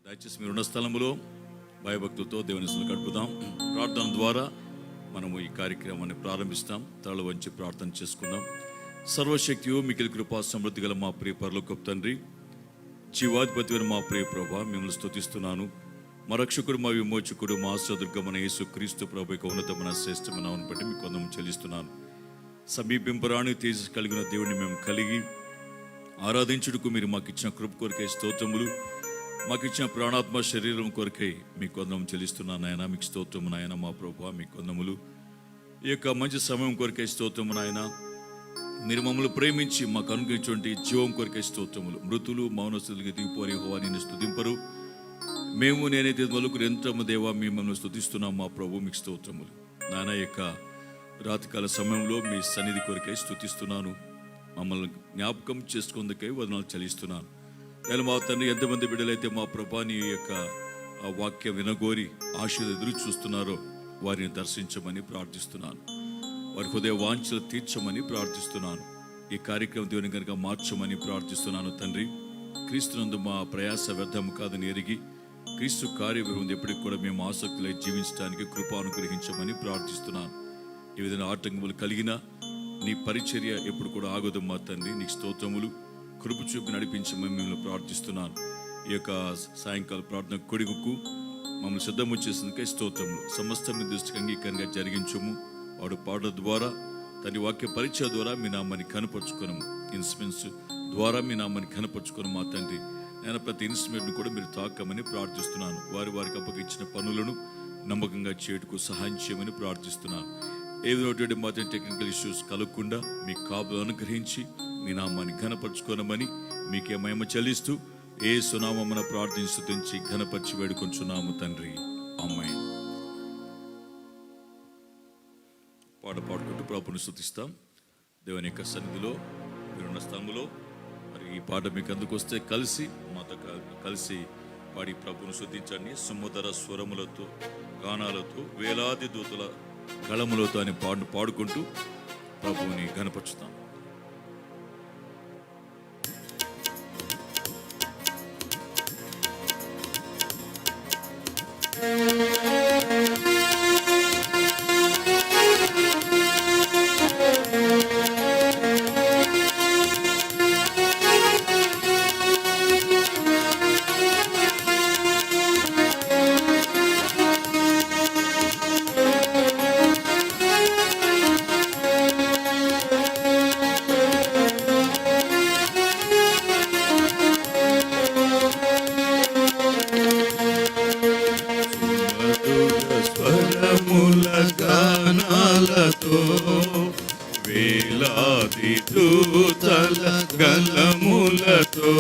దయచేసి మీరున్న స్థలంలో భయభక్తులతో దేవుని గడుపుదాం. ప్రార్థన ద్వారా మనము ఈ కార్యక్రమాన్ని ప్రారంభిస్తాం. తల వంచి ప్రార్థన చేసుకుందాం. సర్వశక్తియు మికిలి కృపా సమృద్ధి గల మా ప్రియ పరలోకపు తండ్రి, జీవాధిపతి మా ప్రియ ప్రభా, మిమ్మల్ని స్తుతిస్తున్నాను. మా రక్షకుడు, మా విమోచకుడు, మా ఆశ్రదుర్గమైన యేసు క్రీస్తు ప్రభు యొక్క ఉన్నతమైన శ్రేష్టమైన నామమును బట్టి మీకు వందనం చెల్లిస్తున్నాను. సమీపింపరాని తేజస్సు కలిగిన దేవుడిని మేము కలిగి ఆరాధించుటకు మీరు మాకు ఇచ్చిన కృప కొరకై స్తోత్రములు. మాకు ఇచ్చిన ప్రాణాత్మ శరీరం కొరకై మీకు వందనం చెల్లిస్తున్నాను నాయన. మీకు స్తోత్రము నాయన. మా ప్రభువా మీకు వందములు. ఈ యొక్క మంచి సమయం కొరకై స్తోత్రము నాయన. మీరు మమ్మల్ని ప్రేమించి మాకు అనుగ్రహించినటువంటి జీవం కొరకై స్తోత్రములు. మృతులు మౌనస్తులకి దిగిపోని యెహోవా నిన్ను స్తుతింపరు. మేము నేనైతే మొదలుకు ఎంతము దేవా మిమ్మల్ని స్తుతిస్తున్నాం మా ప్రభు. మీకు స్తోత్రములు నాయన. యొక్క రాత్రికాల సమయంలో మీ సన్నిధి కొరకై స్తుతిస్తున్నాను. మమ్మల్ని జ్ఞాపకం చేసుకుందుకై వదనాలు చెల్లిస్తున్నాను. నేను మా తండ్రి ఎంతమంది బిడ్డలైతే మా ప్రభా నీ యొక్క వాక్యం వినగోరి ఆశలు ఎదురు చూస్తున్నారో వారిని దర్శించమని ప్రార్థిస్తున్నాను. వారి హృదయ వాంఛలు తీర్చమని ప్రార్థిస్తున్నాను. ఈ కార్యక్రమం దేవుని కనుక మార్చమని ప్రార్థిస్తున్నాను తండ్రి. క్రీస్తునందు మా ప్రయాస వ్యర్థము కాదని ఎరిగి క్రీస్తు కార్యవిరుంది ఎప్పటికి కూడా మేము ఆసక్తులై జీవించడానికి కృప అనుగ్రహించమని ప్రార్థిస్తున్నాను. ఈ విధంగా ఆటంకములు కలిగిన నీ పరిచర్య ఎప్పుడు కూడా ఆగదు మా తండ్రి. నీకు స్తోత్రములు. కృప చూపి నడిపించమని మిమ్మల్ని ప్రార్థిస్తున్నాను. ఈ యొక్క సాయంకాల ప్రార్థన కొడుకు మమ్మల్ని సిద్ధము చేసినందుకే స్తోత్రములు. సమస్త మీ దృష్టికి అంగీకారంగా జరిగించము. వాడు పాటల ద్వారా తన వాక్య పరిచయ ద్వారా మీ నామాన్ని కనపరుచుకోనము. ఇన్స్ట్రుమెంట్స్ ద్వారా మీ నామాన్ని కనపరుచుకోను మా తండ్రి. నేను ప్రతి ఇన్స్ట్రుమెంట్ను కూడా మీరు తాకమని ప్రార్థిస్తున్నాను. వారికి అప్పగించిన పనులను నమ్మకంగా చేయుటకు సహాయం చేయమని ప్రార్థిస్తున్నాను. ఏదైనా మాత్రం టెక్నికల్ ఇష్యూస్ కలగకుండా మీ కాపులు అనుగ్రహించి మీ నామాన్ని ఘనపరచుకోనమని మీకే మహిమ చెల్లిస్తూ యేసు నామమున ప్రార్థించి స్తుతించి ఘనపరిచి వేడుకొంచున్నాము తండ్రి. ఆమేన్. పాట పాడుకుంటూ ప్రభువుని స్తుతిస్తాం. దేవుని యొక్క సన్నిధిలో మీరున్న స్థలంలో మరి ఈ పాట మీకు అందుకు వస్తే కలిసి మాతో కలిసి పాడి ప్రభువుని స్తుతించండి. సుమధుర స్వరములతో గానాలతో వేలాది దూతల గళములతో అని పాడుకుంటూ ప్రభువుని ఘనపరుచుతాం. వేలాది దూతల గళములతో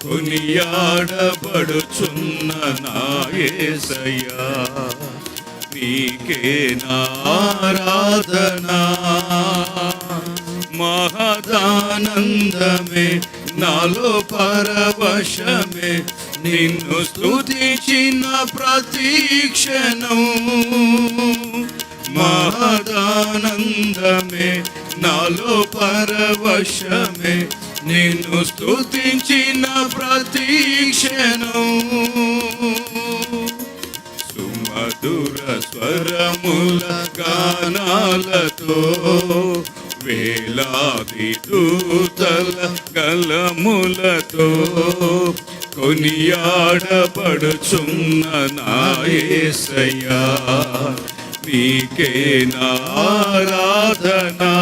కొనియాడబడుచున్న నా యేసయ్యా, నీకే నా ఆరాధనా. మహదానందమే నాలో పరవశమే నిన్ను స్తుతించిన ప్రతీక్షణం. మహదానందమే నాలో పరవశమే నిన్ను స్తుతించిన ప్రతీక్షణం. సుమధుర స్వరముల గానాలతో వేలాది దూతల గళములతో కొనియాడబడుచున్న నా యేసయ్యా, నీకే నా ఆరాధనా.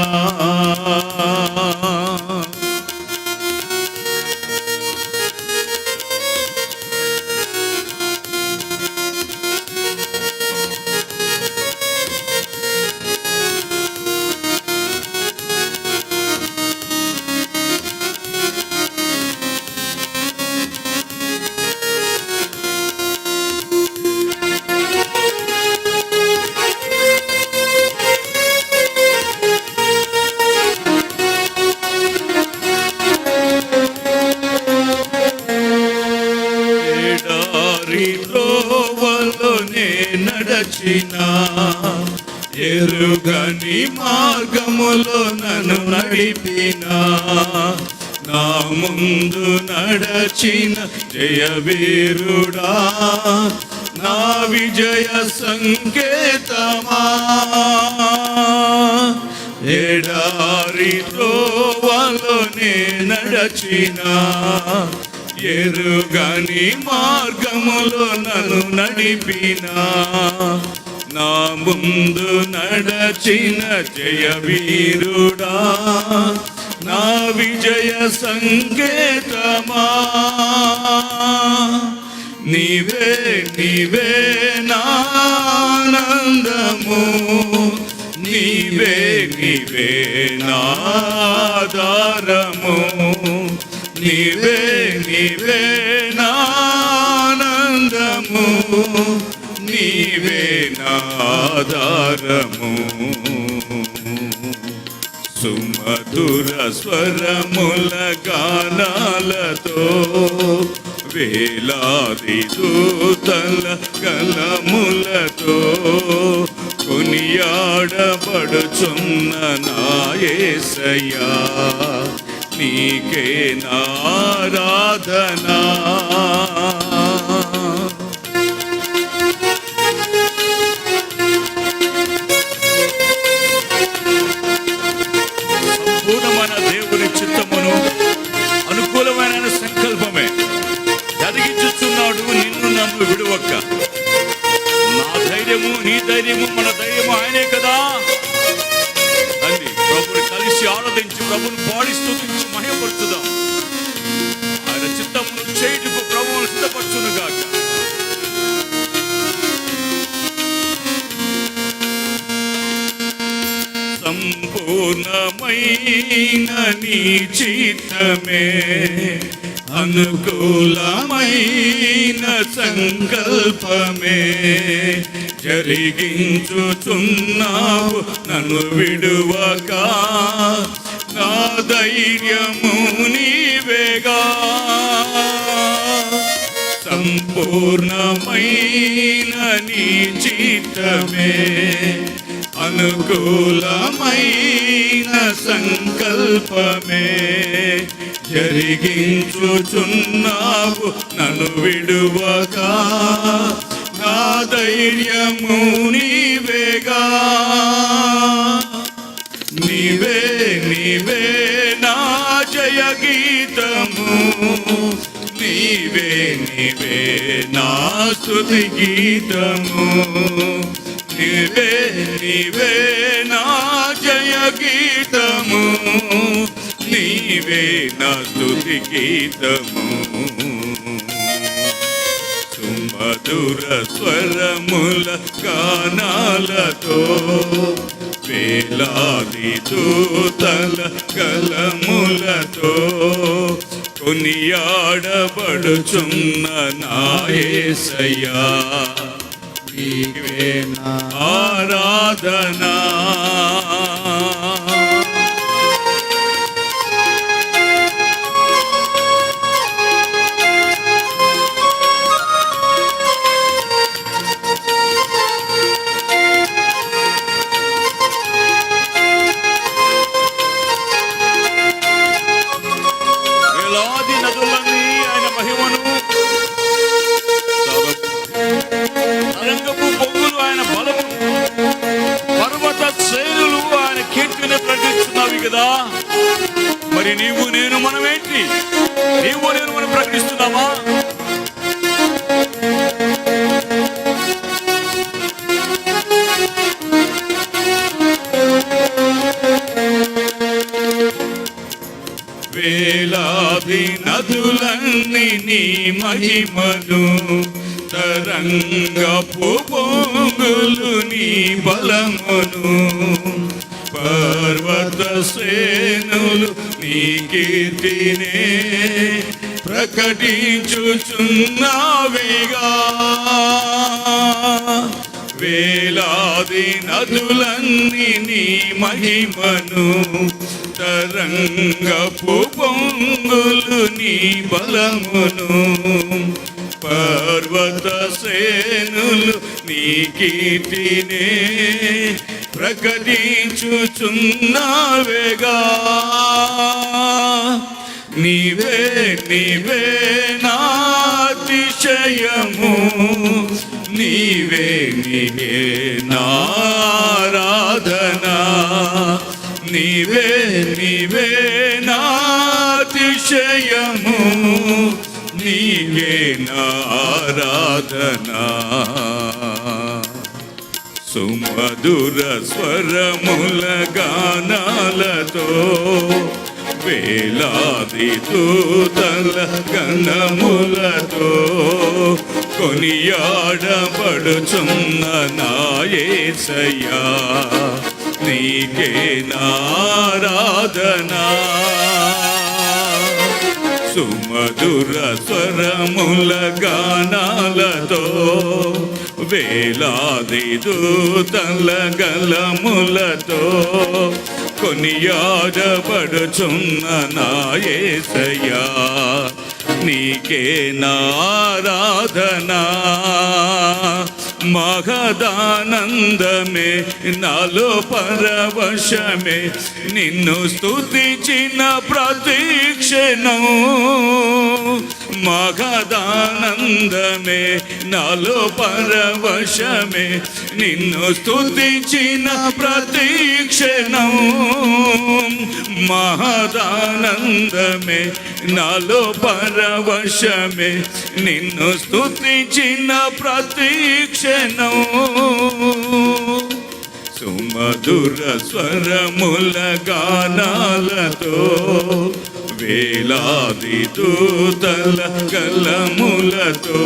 ఎరుగని మార్గములో నన్ను నడిపినా, నా ముందు నడచిన జయవీరుడా, నా విజయ సంకేతమా. ఎడారి త్రోవలోనే నడచిన, ఎరుగని మార్గములో నన్ను నడిపిన, నా ముందు నడచిన జయవీరుడా, నా విజయ సంకేతమా. నీవే నీవే నానందము, నీవే నీవే నాధారము, నీవే నీవే నానందము, నీవే నాధారము. సుమధుర స్వరముల గానాలతో, వేలాది దూతల కలములతో కొనియాడబడుచున్న నా యేసయ్యా, నీకే నారాధనా. సంపూర్ణమైన దేవుని చిత్తమును, అనుకూలమైన సంకల్పమే జరిగించుచున్నాడు నిన్ను నన్ను విడువక్క. నా ధైర్యము నీ ధైర్యము మన ధైర్యము ఆయనే కదా. తండ్రి, ప్రభుని కలిసి ఆరాధించి, ప్రభుని పాడి స్తుతించి మహిమపరచుదాం. ఆయన చిత్తమును చేయుటకు ప్రభువును సిద్ధపరచును గాక. సంపూర్ణమైన నీ చిత్తమే, అనుకూలమైన సంకల్పమే జరిగించుచున్నావు నన్ను విడువక. నా ధైర్యము నీవేగా, సంపూర్ణమైన నీ చిత్తమే, అనుకూలమైన సంకల్పమే జరిగించుచున్నావు నన్ను విడువక. నా ధైర్యము నీవేగా, నీవే నీవే నా జయ గీతము, నీవే నీవే నా స్తుతి గీతము, నీవే నీవే నా జయ గీతము, నీవే నా స్తుతి గీతము. సుమధుర స్వరముల గానాలతో, వేలాది దూతల కలములతో కొనియాడబడుచున్న నా యేసయ్యా, నీవే నా ఆరాధనా. వేలాది నదులన్నీ ఆయన మహిమను, తరంగపు పొంగులు ఆయన బలము, పర్వత శ్రేణులు ఆయన కీర్తిని ప్రకటిస్తున్నావి కదా. మరి నీవు నేను మనమేంటి? నీవు నేను మనం ప్రకటిస్తున్నామా? వేలాది నదులన్నీ నీ మహిమను, తరంగపు పొంగులు నీ బలమును, పర్వత శ్రేణులు నీ కీర్తినే ప్రకటించుచున్నావిగా. వేలాది నదులన్నీ నీ మహిమను, తరంగపు పొంగులు నీ బలమును, పర్వత శ్రేణులు నీ కీర్తినే ప్రకటించుచున్నావేగా. నీవే నీవే నాతిశయము, నీవే నీవే నారాధనా, నీవే నీవే నాతిశయము, నీవే నారాధనా. సుమధుర స్వరముల గానాలతో వేలాది దూతల గణములతో కొనియాడబడుచున్న నా యేసయ్యా, నీకే నారాధనా. సుమధుర స్వరముల గానాలతో వేలాది దూతల గళములతో కొనియాడబడుచున్న నా యేసయ్యా, నీకే నారాధనా. మహదానందమే నాలో పరవశమే, నిన్ను స్తుతించిన ప్రతిక్షణం. మహదానందమే నాలో పరవశమే, నిన్ను స్తుతించిన ప్రతిక్షణం. మహదానందమే నాలో పరవశమే, నిన్ను స్తుతించిన ప్రతిక్షణం. సుమధుర స్వరముల గానాలతో వేలాది దూతల గళములతో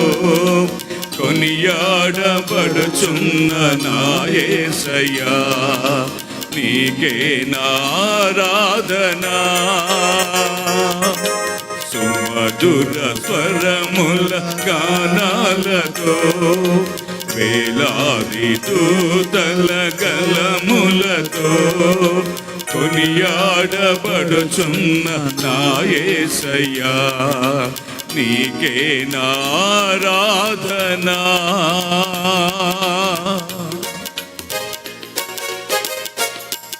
కొనియాడబడుచున్న నా యేసయ్యా, నీకే నారాధనా. సుమధుర స్వరముల గానాలతో వేలాది దూతల గళములతో కొనియాడబడుచున్న నా యేసయ్యా, నీకే నారాధనా.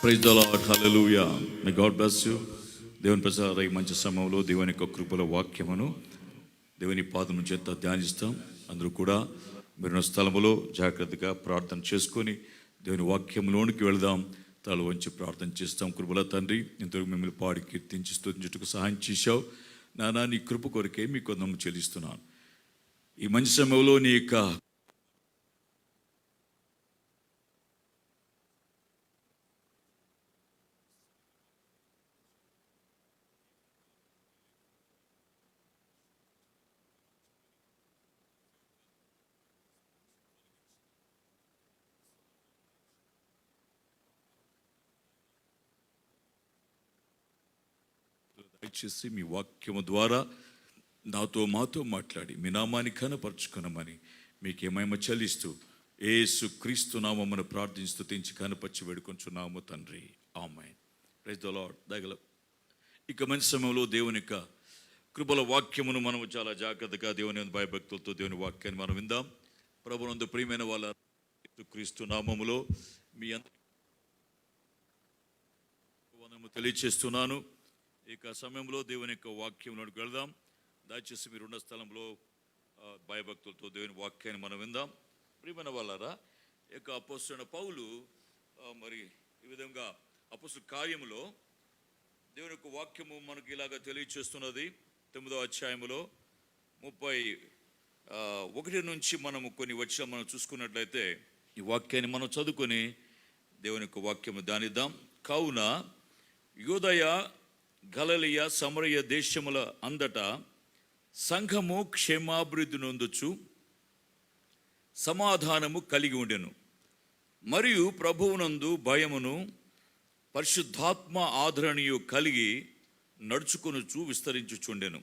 Praise the Lord, hallelujah. May God bless you. దేవుని ప్రసాద ఈ మంచి సమయంలో దేవుని యొక్క కృపల వాక్యమును దేవుని పాదము చేత ధ్యానిస్తాం. అందరూ కూడా మీరున్న స్థలములో జాగ్రత్తగా ప్రార్థన చేసుకొని దేవుని వాక్యంలోనికి వెళదాం. తల వంచి ప్రార్థన చేస్తాం. కృపల తండ్రి, ఇంతవరకు మిమ్మల్ని పాడి కీర్తించి స్తుతించుటకు సహాయం చేశావు నానా. నీ కృప కొరకే మీకు వందనము చెల్లిస్తున్నాను. ఈ మంచి సమయంలో నీ యొక్క దయచేసి మీ వాక్యము ద్వారా మాతో మాట్లాడి మీ నామాన్ని కనపరుచుకున్నామని మీకే మహిమ చెల్లిస్తూ యేసు క్రీస్తు నామమును ప్రార్థించి స్తుతించి కనపరిచి వేడుకొంచున్నాము తండ్రి, ఆమేన్. Praise the lord. దయగల ఇక మంచి సమయంలో దేవుని యొక్క కృపల వాక్యమును మనం చాలా జాగ్రత్తగా దేవుని భయభక్తులతో దేవుని వాక్యాన్ని మనం విందాం. ప్రభునందు ప్రియమైన వాళ్ళ క్రీస్తు నామములో మీ అందరూ తెలియచేస్తున్నాను. ఇక సమయంలో దేవుని యొక్క వాక్యంలోకి వెళ్దాం. దయచేసి మీరున్న స్థలంలో భయభక్తులతో దేవుని వాక్యాన్ని మనం విందాం. ప్రియమైన వాళ్ళారా, యొక్క అపోస్తలుడైన పౌలు మరి ఈ విధంగా అపోస్తలుల కార్యములో దేవుని యొక్క వాక్యము మనకి ఇలాగ తెలియచేస్తున్నది. 9వ అధ్యాయములో 31 నుంచి మనము కొన్ని వచనాలు మనం చూసుకున్నట్లయితే ఈ వాక్యాన్ని మనం చదువుకొని దేవుని యొక్క వాక్యము ధ్యానిద్దాం. కావున యూదయ, గలిలయ, సమరయ దేశముల అంతటా సంఘము క్షేమాభివృద్ధి నొందొచ్చు సమాధానము కలిగి ఉండెను. మరియు ప్రభువునందు భయమును పరిశుద్ధాత్మ ఆదరణీయు కలిగి నడుచుకొనుచు విస్తరించుచుండెను.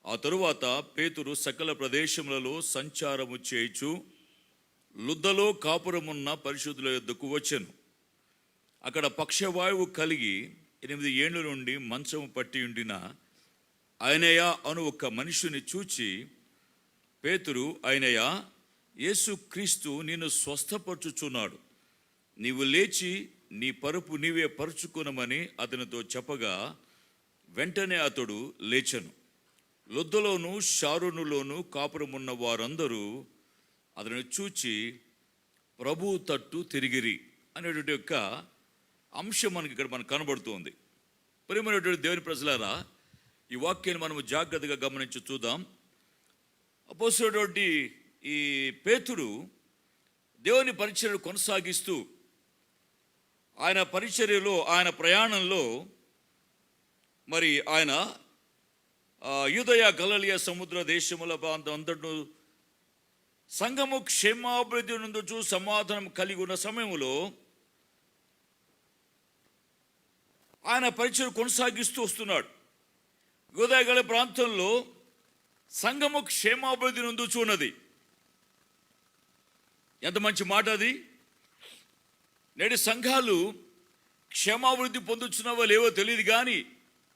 ఆ తరువాత పేతురు సకల ప్రదేశములలో సంచారము చేయుచు లుద్దలో కాపురమున్న పరిశుద్ధుల యొద్దకు వచ్చెను. అక్కడ పక్షవాయువు కలిగి 8 ఏళ్ల నుండి మంచము పట్టి ఉండిన ఆయనయ అను ఒక మనుషుని చూచి పేతురు, ఆయనయ, యేసు క్రీస్తు నిన్ను స్వస్థపరచుచున్నాడు, నీవు లేచి నీ పరుపు నీవే పరుచుకునమని అతనితో చెప్పగా, వెంటనే అతడు లేచెను. లొద్దలోను షారోనులోను కాపురమున్న వారందరూ అతను చూచి ప్రభువు తట్టు తిరిగిరి అనేటువంటి యొక్క అంశం మనకి ఇక్కడ మనకు కనబడుతుంది. ప్రియమైనటువంటి దేవుని ప్రజలారా, ఈ వాక్యాన్ని మనము జాగ్రత్తగా గమనించి చూద్దాం. అపోస్తలుడైనటువంటి ఈ పేతురు దేవుని పరిచర్యను కొనసాగిస్తూ ఆయన పరిచర్యలో, ఆయన ప్రయాణంలో మరి ఆయన యూదయ గలిలయ సముద్ర దేశముల అంతటను సంఘము క్షేమాభివృద్ధి నుండి సమాధానం కలిగి ఉన్న సమయంలో ఆయన పరిచయం కొనసాగిస్తూ వస్తున్నాడు. యూదయ గలిలయ ప్రాంతంలో సంఘము క్షేమాభివృద్ధి నుండి ఉన్నది. ఎంత మంచి మాట అది! నేటి సంఘాలు క్షేమాభివృద్ధి పొందుతున్నవో లేవో తెలియదు, కానీ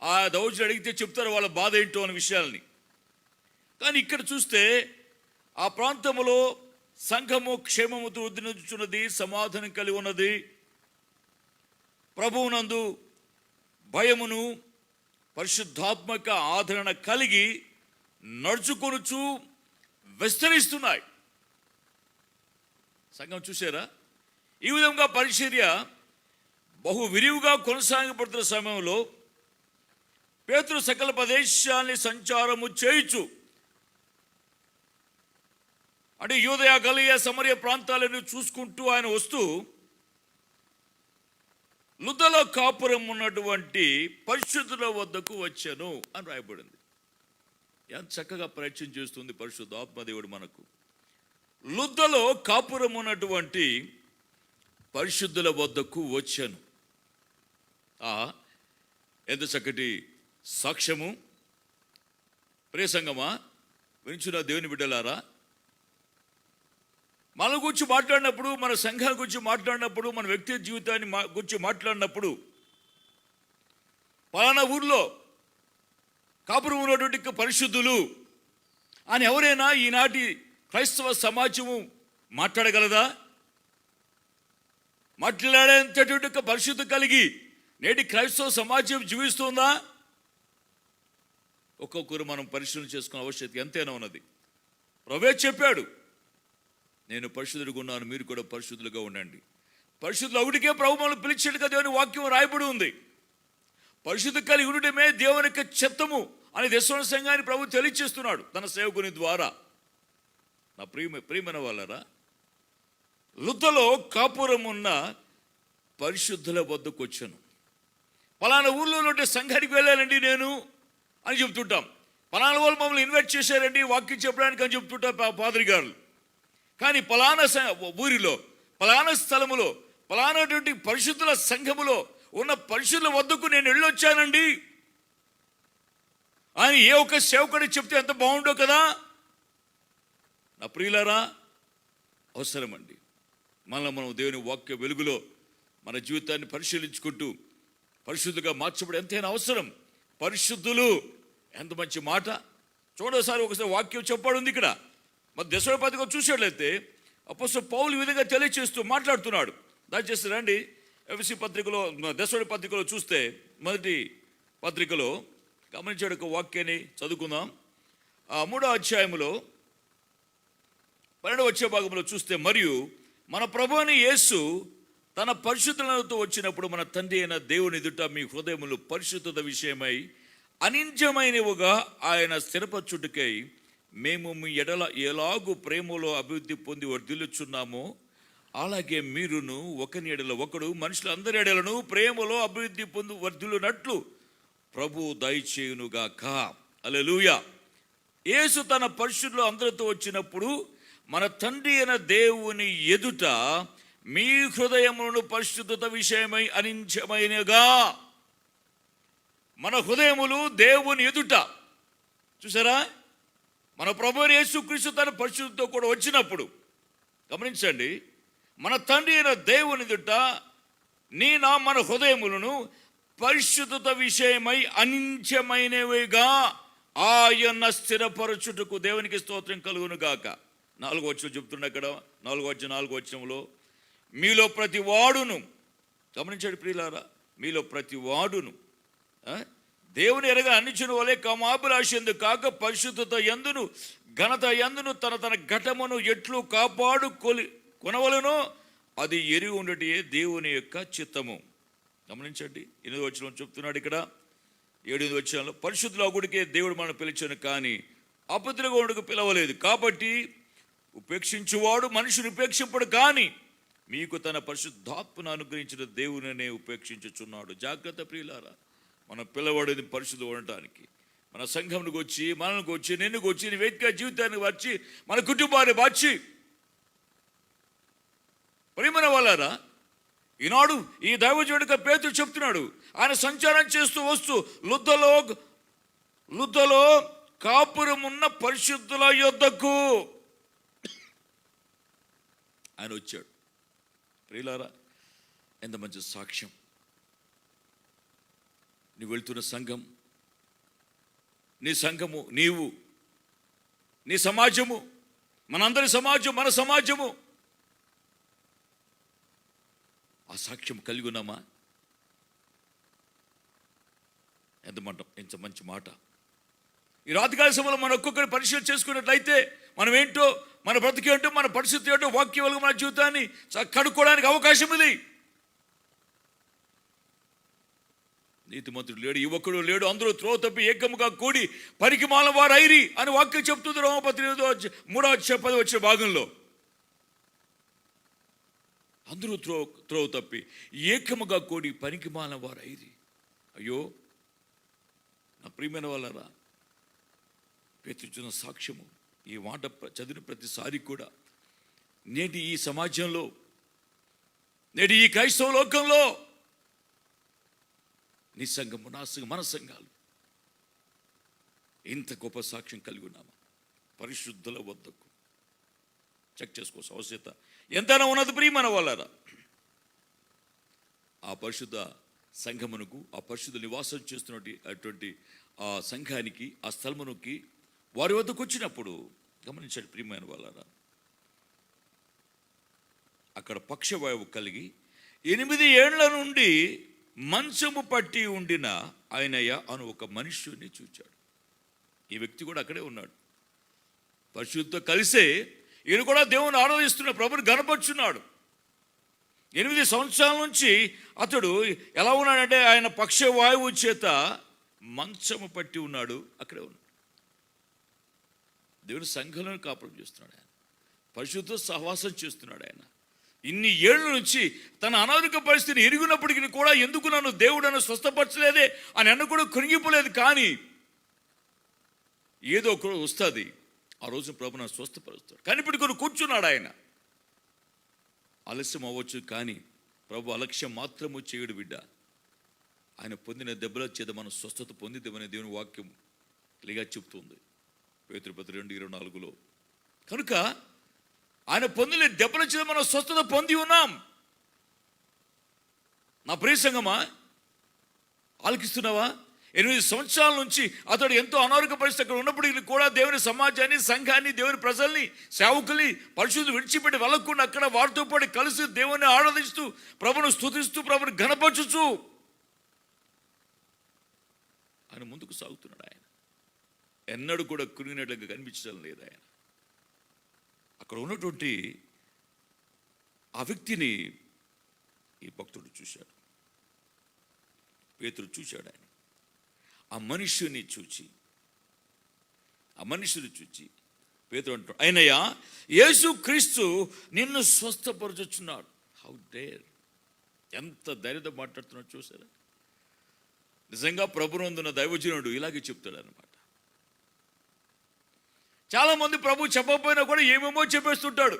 ఆ దౌర్జన్యం అడిగితే చెప్తారు వాళ్ళ బాధ ఏంటో అనే విషయాల్ని. కానీ ఇక్కడ చూస్తే ఆ ప్రాంతంలో సంఘము క్షేమముతో వృద్ధి నొందుచున్నది, సమాధానం కలిగి ఉన్నది. ప్రభువునందు భయమును పరిశుద్ధాత్మక ఆదరణ కలిగి నడుచుకొనుచు విస్తరిస్తున్నాయి. సంఘం చూసారా? ఈ విధంగా పరిచర్య బహు విరివిగా కొనసాగబడుతున్న సమయంలో పేతురు సకల ప్రదేశాన్ని సంచారము చేయుచు, అంటే యూదయ గలిలయ సమరయ ప్రాంతాలను చూసుకుంటూ ఆయన వస్తూ లుద్దలో కాపురం ఉన్నటువంటి పరిశుద్ధుల వద్దకు వచ్చాను అని రాయబడింది. ఎంత చక్కగా ప్రయత్నం చేస్తుంది పరిశుద్ధ ఆత్మదేవుడు మనకు. లుద్దలో కాపురం ఉన్నటువంటి పరిశుద్ధుల వద్దకు వచ్చాను. ఎంత చక్కటి సాక్ష్యము! ప్రియ సంగమా, వింటున్న దేవుని బిడ్డలారా, మన గురించి మాట్లాడినప్పుడు, మన సంఘాల గురించి మాట్లాడినప్పుడు, మన వ్యక్తి జీవితాన్ని గురించి మాట్లాడినప్పుడు, పలానా ఊర్లో కాపురం ఉన్నటువంటి పరిశుద్ధులు అని ఎవరైనా ఈనాటి క్రైస్తవ సమాజము మాట్లాడగలదా? మాట్లాడేంతటువంటి పరిశుద్ధి కలిగి నేటి క్రైస్తవ సమాజం జీవిస్తుందా? ఒక్కొక్కరు మనం పరిశీలన చేసుకునే ఆవశ్యకత ఎంతైనా ఉన్నది. ప్రభువే చెప్పాడు, నేను పరిశుద్ధుడిగా ఉన్నాను, మీరు కూడా పరిశుద్ధులుగా ఉండండి. పరిశుద్ధులు ఒకటికే ప్రభు మనల్ని పిలిచాడు కదా అని వాక్యం రాయబడి ఉంది. పరిశుద్ధ కలిగి ఉండటమే దేవుని యొక్క చిత్తము అని దశరథ సంఘాన్ని ప్రభు తెలియచేస్తున్నాడు తన సేవకుని ద్వారా. నా ప్రియమైన వాళ్ళరా, లుద్దలో కాపురం ఉన్న పరిశుద్ధుల వద్దకు వచ్చాను. పలానా ఊళ్ళో ఉంటే సంఘానికి వెళ్ళానండి నేను అని చెప్తుంటాం. పలానా వాళ్ళు మమ్మల్ని ఇన్వైట్ చేశారండి వాక్యం చెప్పడానికి అని చెప్తుంటాం పాదరి గారు. కానీ పలానా ఊరిలో, పలానా స్థలములో, పలానాటువంటి పరిశుద్ధుల సంఘములో ఉన్న పరిశుద్ధుల వద్దకు నేను వెళ్ళొచ్చానండి అని ఏ ఒక్క సేవకుడు చెప్తే ఎంత బాగుండో కదా. నా ప్రియులారా, అవసరమండి మనం దేవుని వాక్య వెలుగులో మన జీవితాన్ని పరిశీలించుకుంటూ పరిశుద్ధుగా మార్చబడి ఎంతైనా అవసరం. పరిశుద్ధులు, ఎంత మంచి మాట! చూడసారి ఒకసారి వాక్యం చెప్పాడు ఉంది ఇక్కడ. మరి దశరథ పత్రిక చూసేట్లయితే అపోస్తలుడు పౌలు ఈ విధంగా తెలియచేస్తూ మాట్లాడుతున్నాడు. దయచేసి రండి, ఎఫెసీ పత్రికలో, దశరథ పత్రికలో చూస్తే మొదటి పత్రికలో గమనించాడు ఒక వాక్యాన్ని చదువుకుందాం. 3వ అధ్యాయములో 12వ వచ్చే భాగంలో చూస్తే, మరియు మన ప్రభువైన యేసు తన పరిశుద్ధులతో వచ్చినప్పుడు మన తండ్రి అయిన దేవుని ఎదుట మీ హృదయములు పరిశుద్ధత విషయమై అనింద్యమైనవిగా ఆయన స్థిరపరచుటకై మేము మీ ఎడల ఎలాగూ ప్రేమలో అభివృద్ధి పొంది వర్ధిల్లుచున్నామో అలాగే మీరును ఒకని ఎడల ఒకడు మనుషులందరి ఎడలను ప్రేమలో అభివృద్ధి పొంది వర్ధిల్లునట్లు ప్రభు దయచేయునుగాక. హల్లెలూయా. యేసు తన పరిశుద్ధులు అందరితో వచ్చినప్పుడు మన తండ్రి అయిన దేవుని ఎదుట మీ హృదయములను పరిశుద్ధత విషయమై అనింద్యమైనగా, మన హృదయములు దేవుని ఎదుట, చూసారా, మన ప్రభువైన యేసుక్రీస్తు తన పరిశుద్ధతో కూడా వచ్చినప్పుడు, గమనించండి, మన తండ్రి అయిన దేవుని ఎదుట మన హృదయములను పరిశుద్ధత విషయమై అనింద్యమైనవిగా ఆయన స్థిరపరచుటకు దేవునికి స్తోత్రం కలుగును గాక. 4వ వచనం చెప్తున్నా ఇక్కడ, 4వ వచనంలో, మీలో ప్రతి వాడును, గమనించండి ప్రియులారా, మీలో ప్రతి వాడును దేవుని ఎరగా అన్నిచుని వలె కామాభిలాష ఎందు కాక పరిశుద్ధత యందును ఘనత యందును తన ఘటమును ఎట్లు కాపాడు కొనవలనో అది ఎరిగి ఉండటే దేవుని యొక్క చిత్తము. గమనించండి, 8వ వచనం చెప్తున్నాడు ఇక్కడ. 7వ వచనంలో పరిశుద్ధుల గుడికే దేవుడు మనం పిలిచాను, కానీ అపద్రగోడుకు పిలవలేదు. కాబట్టి ఉపేక్షించువాడు మనుషుని ఉపేక్షింపడు, కానీ మీకు తన పరిశుద్ధాత్మను అనుగ్రహించిన దేవునినే ఉపేక్షించుచున్నాడు. జాగ్రత్త ప్రియులారా, మనం పిలవడేది పరిశుద్ధం ఉండటానికి. మన సంఘంకి వచ్చి, మనకు వచ్చి, నిన్నుకు వచ్చి, నీ వ్యక్తిగత జీవితాన్ని వచ్చి, మన కుటుంబాన్ని వచ్చి, ప్రియమైన వాళ్ళారా, ఈనాడు ఈ దైవజనుడిగా పేతురు చెప్తున్నాడు. ఆయన సంచారం చేస్తూ వస్తూ లుద్దలో కాపురమున్న పరిశుద్ధుల యొద్దకు ఆయన వచ్చాడు. ప్రియులారా, ఎంత మంచి సాక్ష్యం. నువ్వు వెళ్తున్న సంఘం, నీ సంఘము, నీవు, నీ సమాజము, మనందరి సమాజం, మన సమాజము, ఆ సాక్ష్యం కలిగి ఉన్నామా? ఎంత మంచి మాట. ఈ రాత్రికాల సమయంలో మన ఒక్కొక్కరి పరిశీలన చేసుకున్నట్లయితే మనం ఏంటో, మన బ్రతికి ఏంటో, మన పరిస్థితి ఏంటో, వాక్యం వల్ల మన జీవితాన్ని కడుక్కోవడానికి అవకాశం ఉంది. నీతిమంతుడు లేడు, యువకుడు లేడు, అందరూ త్రోవ తప్పి ఏకముగా కూడి పరికిమాల వారు ఐరి అని వాక్యం చెప్తుంది. రోమపత్రిక 3:10 భాగంలో అందరూ త్రోవ తప్పి ఏకముగా కూడి పనికిమాలిన వారు ఐరి. అయ్యో నా ప్రియమైన వాళ్ళరా, పేతురు సాక్ష్యము ఈ మాట చదివిన ప్రతిసారి కూడా నేటి ఈ సమాజంలో, నేటి ఈ క్రైస్తవ లోకంలో నీ సంఘము, నా సంఘం, మన సంఘాలు ఇంత గొప్ప సాక్ష్యం కలిగి ఉన్నామా? పరిశుద్ధుల వద్దకు చెక్ చేసుకోవాల్సిన అవసరత ఎంతైనా ఉన్నది ప్రియమైన వాళ్ళారా. ఆ పరిశుద్ధ సంఘమునకు, ఆ పరిశుద్ధ నివాసం చేస్తున్నటువంటి ఆ సంఘానికి, ఆ స్థలమునకి వారి వద్దకు వచ్చినప్పుడు గమనించండి ప్రియమైన వాళ్ళారా, అక్కడ పక్షవాయువు కలిగి 8 ఏళ్ల నుండి మంచము పట్టి ఉండిన ఆయనయ్య అను ఒక మనుష్యుని చూచాడు. ఈ వ్యక్తి కూడా అక్కడే ఉన్నాడు. పరిశుద్ధతో కలిసే ఈయన కూడా దేవుని ఆరాధిస్తున్న ప్రభుని గనపరుచున్నాడు. 8 సంవత్సరాల నుంచి అతడు ఎలా ఉన్నాడంటే, ఆయన పక్షవాయువు చేత మంచము పట్టి ఉన్నాడు, అక్కడే ఉన్నాడు. దేవుని సంఘంలో కాపురం చేస్తున్నాడు ఆయన, పరిశుద్ధ సహవాసం చేస్తున్నాడు ఆయన. ఇన్ని ఏళ్ళ నుంచి తన అనారోగ్య పరిస్థితిని ఎరిగినప్పటికీ కూడా ఎందుకు నన్ను దేవుడు నన్ను స్వస్థపరచలేదే అని అన్న కూడా కృంగిపోలేదు. కానీ ఏదో ఒక వస్తుంది, ఆ రోజు ప్రభు నన్ను స్వస్థపరుస్తాడు. కానీ ఇప్పుడు కూర్చున్నాడు ఆయన. ఆలస్యం అవ్వచ్చు, కానీ ప్రభు అలక్ష్యం మాత్రము చేయడు బిడ్డ. ఆయన పొందిన దెబ్బల చేత మనం స్వస్థత పొందిద్దామనే దేవుని వాక్యం క్లియర్గా చెప్తుంది పేతురు 2:24. కనుక ఆయన పొందిన దెబ్బల చేత మనం స్వస్థత పొంది ఉన్నాం. నా ప్రియ సంగమా, ఆలకిస్తున్నావా? 8 సంవత్సరాల నుంచి అతడు ఎంతో అనారోగ్య పరిస్థితి అక్కడ ఉన్నప్పటికీ కూడా దేవుని సమాజాన్ని, సంఘాన్ని, దేవుని ప్రజల్ని, సేవకుల్ని పరిశుద్ధి విడిచిపెట్టి వెళ్ళకుండా అక్కడ వారితో పాటు కలిసి దేవుని ఆరాధిస్తూ, ప్రభును స్తుతిస్తూ, ప్రభుని ఘనపరచుచు ఆయన ముందుకు సాగుతున్నాడు. ఆయన ఎన్నడూ కూడా కృంగినట్లుగా కనిపించడం లేదు. ఆయన అక్కడ ఉన్నటువంటి ఆ వ్యక్తిని ఈ భక్తుడు చూశాడు, పేతురు చూశాడు. ఆయన ఆ మనుష్యుని చూచి పేతురు అంటాడు, ఆయనయ్యా యేసు క్రీస్తు నిన్ను స్వస్థపరచుచున్నాడు. How dare! ఎంత ధైర్యంతో మాట్లాడుతున్నాడు చూసారా? నిజంగా ప్రభునందున్న దైవజనుడు ఇలాగే చెప్తాడు అనమాట. చాలామంది ప్రభు చెప్పకపోయినా కూడా ఏమేమో చెప్పేస్తుంటాడు,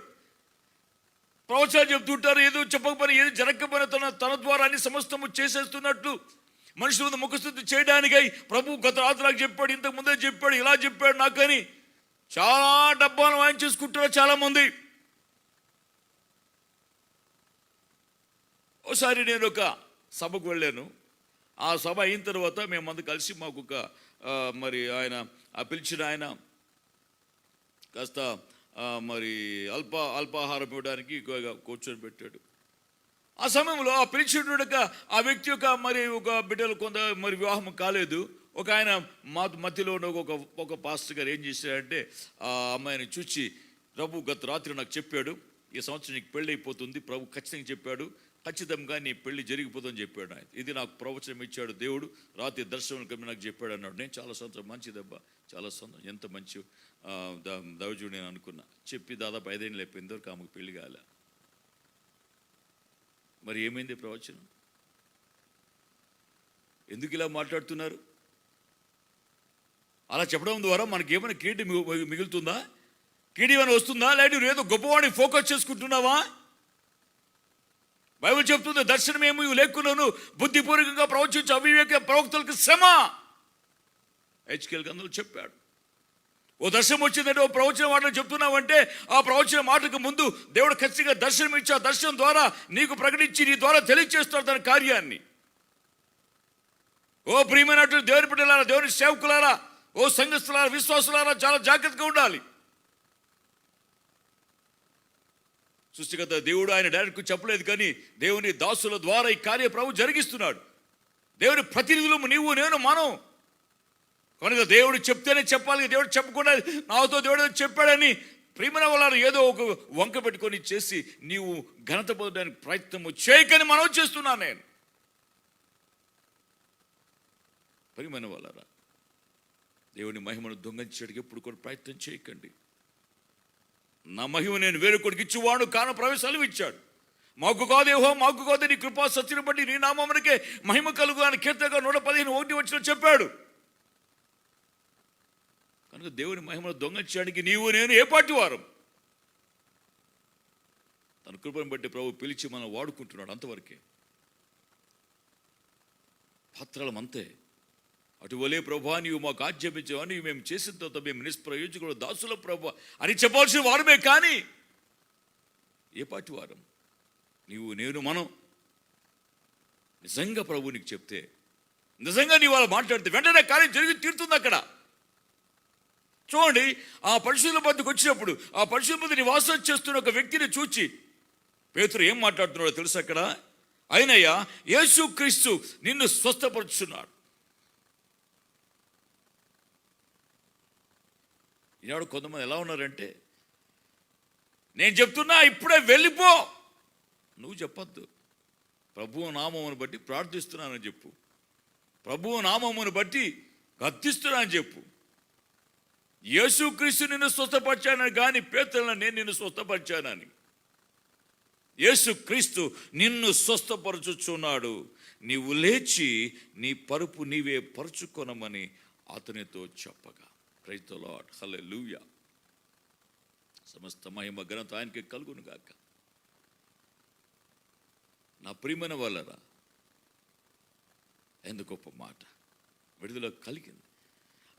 ప్రవచనాలు చెప్తుంటారు. ఏదో చెప్పకపోయినా, ఏదో జరగకపోయినా తన ద్వారా అన్ని సమస్తము చేసేస్తున్నట్లు మనుషుల మీద ముఖస్థుతి చేయడానికై ప్రభు గత రాత్రులకు చెప్పాడు, ఇంతకు ముందే చెప్పాడు, ఇలా చెప్పాడు నాకని చాలా డబ్బాలు వాయించేసుకుంటారు చాలామంది. ఒకసారి నేను ఒక సభకు వెళ్ళాను. ఆ సభ అయిన తర్వాత మేమంతా కలిసి మాకు ఒక మరి ఆయన ఆ పిలిచిన ఆయన కాస్త మరి అల్పాహారం ఇవ్వడానికి కూర్చొని పెట్టాడు. ఆ సమయంలో ఆ పిలిచిన ఆ వ్యక్తి యొక్క మరి ఒక బిడ్డలు కొంత మరి వివాహం కాలేదు, ఒక ఆయన మధ్యలో ఉన్న ఒక పాస్టర్ గారు ఏం చేశాడంటే ఆ అమ్మాయిని చూసి, ప్రభు గత రాత్రి నాకు చెప్పాడు, ఈ సంవత్సరం నీకు పెళ్ళి అయిపోతుంది, ప్రభు ఖచ్చితంగా చెప్పాడు, ఖచ్చితంగా నీ పెళ్లి జరిగిపోతుందని చెప్పాడు ఆయన. ఇది నాకు ప్రవచనం ఇచ్చాడు దేవుడు, రాత్రి దర్శనం కమ్మి నాకు చెప్పాడు అన్నాడు. నేను చాలా సంవత్సరం మంచిదబ్బా, చాలా సంతోషం, ఎంత మంచి దైవజుడు నేను అనుకున్నా. చెప్పి దాదాపు 5 ఏళ్ళు అయిపోయింది వరకు ఆమెకు పెళ్లి కాలే. మరి ఏమైంది ప్రవచనం? ఎందుకు ఇలా మాట్లాడుతున్నారు? అలా చెప్పడం ద్వారా మనకి ఏమైనా కీర్తి మిగులుతుందా? కీర్తి ఏమైనా వస్తుందా? లేదా నువ్వు ఏదో గొప్పవాడిని ఫోకస్ చేసుకుంటున్నావా? బైబిల్ చెప్తుంది, దర్శనమేమీ లేకున్నాను బుద్ధిపూర్వకంగా ప్రవచించు అవివేక ప్రవక్తలకు శ్రమ. హెచ్కేల్ గ్రంథంలో చెప్పాడు. ఓ దర్శనం వచ్చిందంటే, ఓ ప్రవచన మాటలు చెప్తున్నావంటే, ఆ ప్రవచన మాటకు ముందు దేవుడు ఖచ్చితంగా దర్శనం ఇచ్చి, ఆ దర్శనం ద్వారా నీకు ప్రకటించి నీ ద్వారా తెలియజేస్తాడు తన కార్యాన్ని. ఓ ప్రియమైనటువంటి దేవుని బిడ్డలారా, దేవుని సేవకులారా, ఓ సంఘస్థులారా, విశ్వాసులారా, చాలా జాగ్రత్తగా ఉండాలి. సృష్టికర్త దేవుడు ఆయన డైరెక్ట్గా చెప్పలేదు, కానీ దేవుని దాసుల ద్వారా ఈ కార్య ప్రభు జరిగిస్తున్నాడు. దేవుని ప్రతినిధులు నీవు నేను మనం కనుక దేవుడు చెప్తేనే చెప్పాలి. దేవుడు చెప్పకుండా నాతో దేవుడు చెప్పాడని ప్రియమైన వాళ్ళని ఏదో ఒక వంక పెట్టుకొని చేసి నీవు ఘనత పొందడానికి ప్రయత్నము చేయకని మనం చేస్తున్నాను నేను. ప్రియమైన వాళ్ళరా, దేవుని మహిమను దొంగలించడానికి ఎప్పుడు కూడా ప్రయత్నం చేయకండి. నా మహిమ నేను వేరొకడికి ఇచ్చువాడు కాన ప్రవేశాలు ఇచ్చాడు. మాకు కాదేహో, మాకు కాదు, నీ కృపా సత్యను బట్టి నీ నామమునకే మహిమ కలుగు అని కీర్తనగా 115:1 చెప్పాడు. కనుక దేవుని మహిమను దొంగలించడానికి నీవు నేను ఏ పాటి వారం? తన కృపను బట్టి ప్రభు పిలిచి మనం వాడుకుంటున్నాడు, అంతవరకే. పాత్రలం అంతే. అటువలే ప్రభా నీవు మాకు ఆజ్ఞాపించావు, నీవు మేము చేసిన తర్వాత మేము నిష్ప్రయోజకుడు దాసుల ప్రభా అని చెప్పాల్సిన వారమే. కానీ ఏ పాటి వారం? నీవు నేను మనం నిజంగా ప్రభు నీకు చెప్తే, నిజంగా నీ వాళ్ళు మాట్లాడితే వెంటనే కార్యం జరిగి తీరుతుంది అక్కడ. చూడండి, ఆ పరిశుద్ధుల వద్దకు వచ్చినప్పుడు ఆ పరిశుద్ధుల వద్ద నివాసం చేస్తున్న ఒక వ్యక్తిని చూచి పేతురు ఏం మాట్లాడుతున్నాడో తెలుసు అక్కడ? అయినయ్యా, యేసుక్రీస్తు నిన్ను స్వస్థపరుచున్నాడు. ఈనాడు కొంతమంది ఎలా ఉన్నారంటే, నేను చెప్తున్నా ఇప్పుడే వెళ్ళిపో. నువ్వు చెప్పొద్దు. ప్రభువు నామమును బట్టి ప్రార్థిస్తున్నానని చెప్పు. ప్రభువు నామమును బట్టి గద్దిస్తున్నానని చెప్పు. యేసుక్రీస్తు నిన్ను స్వస్థపరిచానని కానీ పేతురును నేను నిన్ను స్వస్థపరిచానని. యేసుక్రీస్తు నిన్ను స్వస్థపరచుచున్నాడు, నీవు లేచి నీ పరుపు నీవే పరుచుకొనమని అతనితో చెప్పగా. ప్రైజ్ ది లార్డ్, హల్లెలూయా. సమస్త మహిమ ఘనత ఆయనకి కలుగును గాక. నా ప్రియమైన వాళ్ళరా, ఎంత గొప్ప మాట! విడుదల కలిగింది.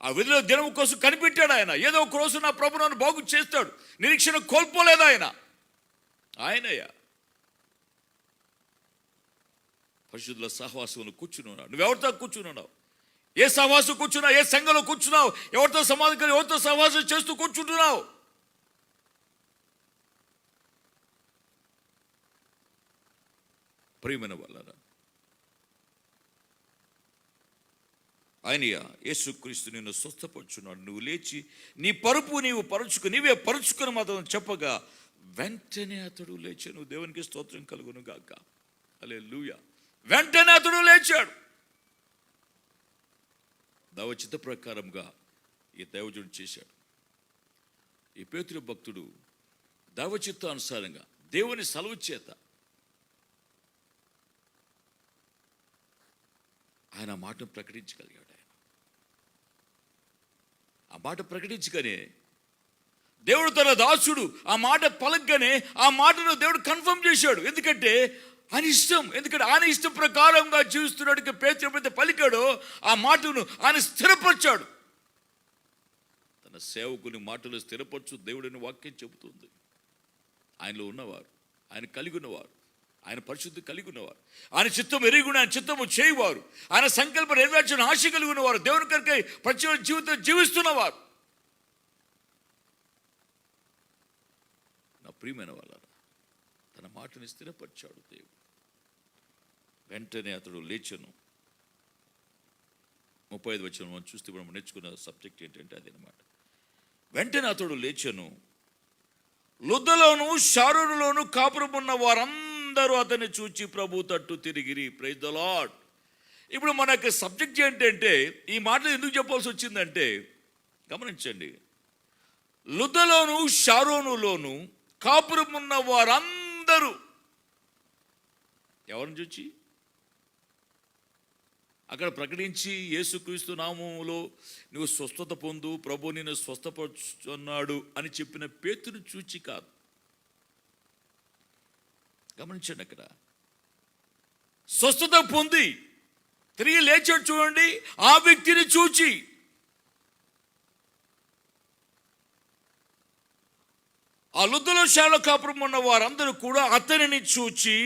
ఆ విడుదల దినం కోసం కనిపెట్టాడు ఆయన. ఏదో ఒక రోజు నా ప్రభు నన్ను బాగు చేస్తాడు, నిరీక్షణ కోల్పోలేదు ఆయన. ఆయనయ్యా పరిశుద్ధుల సహవాసంలో కూర్చున్నాడు. నువ్వెవరితో కూర్చున్నావు? ఏ సహవాసం కూర్చున్నావు? ఏ సంఘంలో కూర్చున్నావు? ఎవరితో సమాధానం, ఎవరితో సహవాసం చేస్తూ కూర్చుంటున్నావు? ప్రియమైన వాళ్ళరా, ఆయనయ్య యేసుక్రీస్తు నిన్ను స్వస్థపరుచున్నాడు, నువ్వు లేచి నీ పరుపు నీవు నీవే పరుచుకుని మాత్రం చెప్పగా వెంటనే అతడు లేచాను. దేవునికి స్తోత్రం కలుగును గాక. హల్లెలూయా. వెంటనే అతడు లేచాడు. దైవచిత్త ప్రకారంగా ఈ దైవజుడు చేశాడు. ఈ పేతురు భక్తుడు దైవచిత్తానుసారంగా దేవుని సెలవు చేత ఆయన మాటను ప్రకటించగలిగాడు. ఆ మాట ప్రకటించగానే దేవుడు తన దాసుడు ఆ మాట పలకగానే ఆ మాటను దేవుడు కన్ఫర్మ్ చేశాడు. ఎందుకంటే ఆయన ఇష్టం. ఎందుకంటే ఆయన ఇష్టం ప్రకారంగా జీవిస్తున్నాడు. పేతురు ఎప్పుడైతే పలికాడో ఆ మాటను ఆయన స్థిరపరిచాడు. తన సేవకుని మాటలు స్థిరపరచు దేవుడిని వాక్యం చెబుతుంది. ఆయనలో ఉన్నవారు, ఆయన కలిగి ఉన్నవారు, ఆయన పరిశుద్ధి కలిగి ఉన్నవారు, ఆయన చిత్తం ఎరుగున ఆయన చిత్తము చేయవారు, ఆయన సంకల్పం నెరవేర్చిన ఆశ కలిగి ఉన్నవారు, దేవుని కొరకై ప్రతి జీవితం జీవిస్తున్నవారు. నా ప్రియమైన వాళ్ళారా, తన మాటని స్థిరపరిచాడు దేవుడు. వెంటనే అతడు లేచెను, 35 వచనం మనం చూస్తే మనం నేర్చుకున్న సబ్జెక్ట్ ఏంటంటే అదనమాట. వెంటనే అతడు లేచెను, లుద్దలోను షారోనులోను కాపురం ఉన్న వారందరూ అతన్ని చూచి ప్రభు తట్టు తిరిగిరి. Praise the lord. ఇప్పుడు మనకి సబ్జెక్ట్ ఏంటంటే, ఈ మాటలు ఎందుకు చెప్పాల్సి వచ్చిందంటే గమనించండి. లుద్దలోను షారోనులోను కాపురం ఉన్న వారందరూ ఎవరిని చూచి అక్కడ ప్రకటించి యేసుక్రీస్తు నామములో నువ్వు స్వస్థత పొందు, ప్రభు నిన్ను స్వస్థపరుచున్నాడు అని చెప్పిన పేతురు చూచి కాదు. గమనించండి, అక్కడ స్వస్థత పొంది తిరిగి లేచాడు చూడండి, ఆ వ్యక్తిని చూచి. ఆ లుద్దలో శాల కాపురం ఉన్న వారందరూ కూడా అతనిని చూచి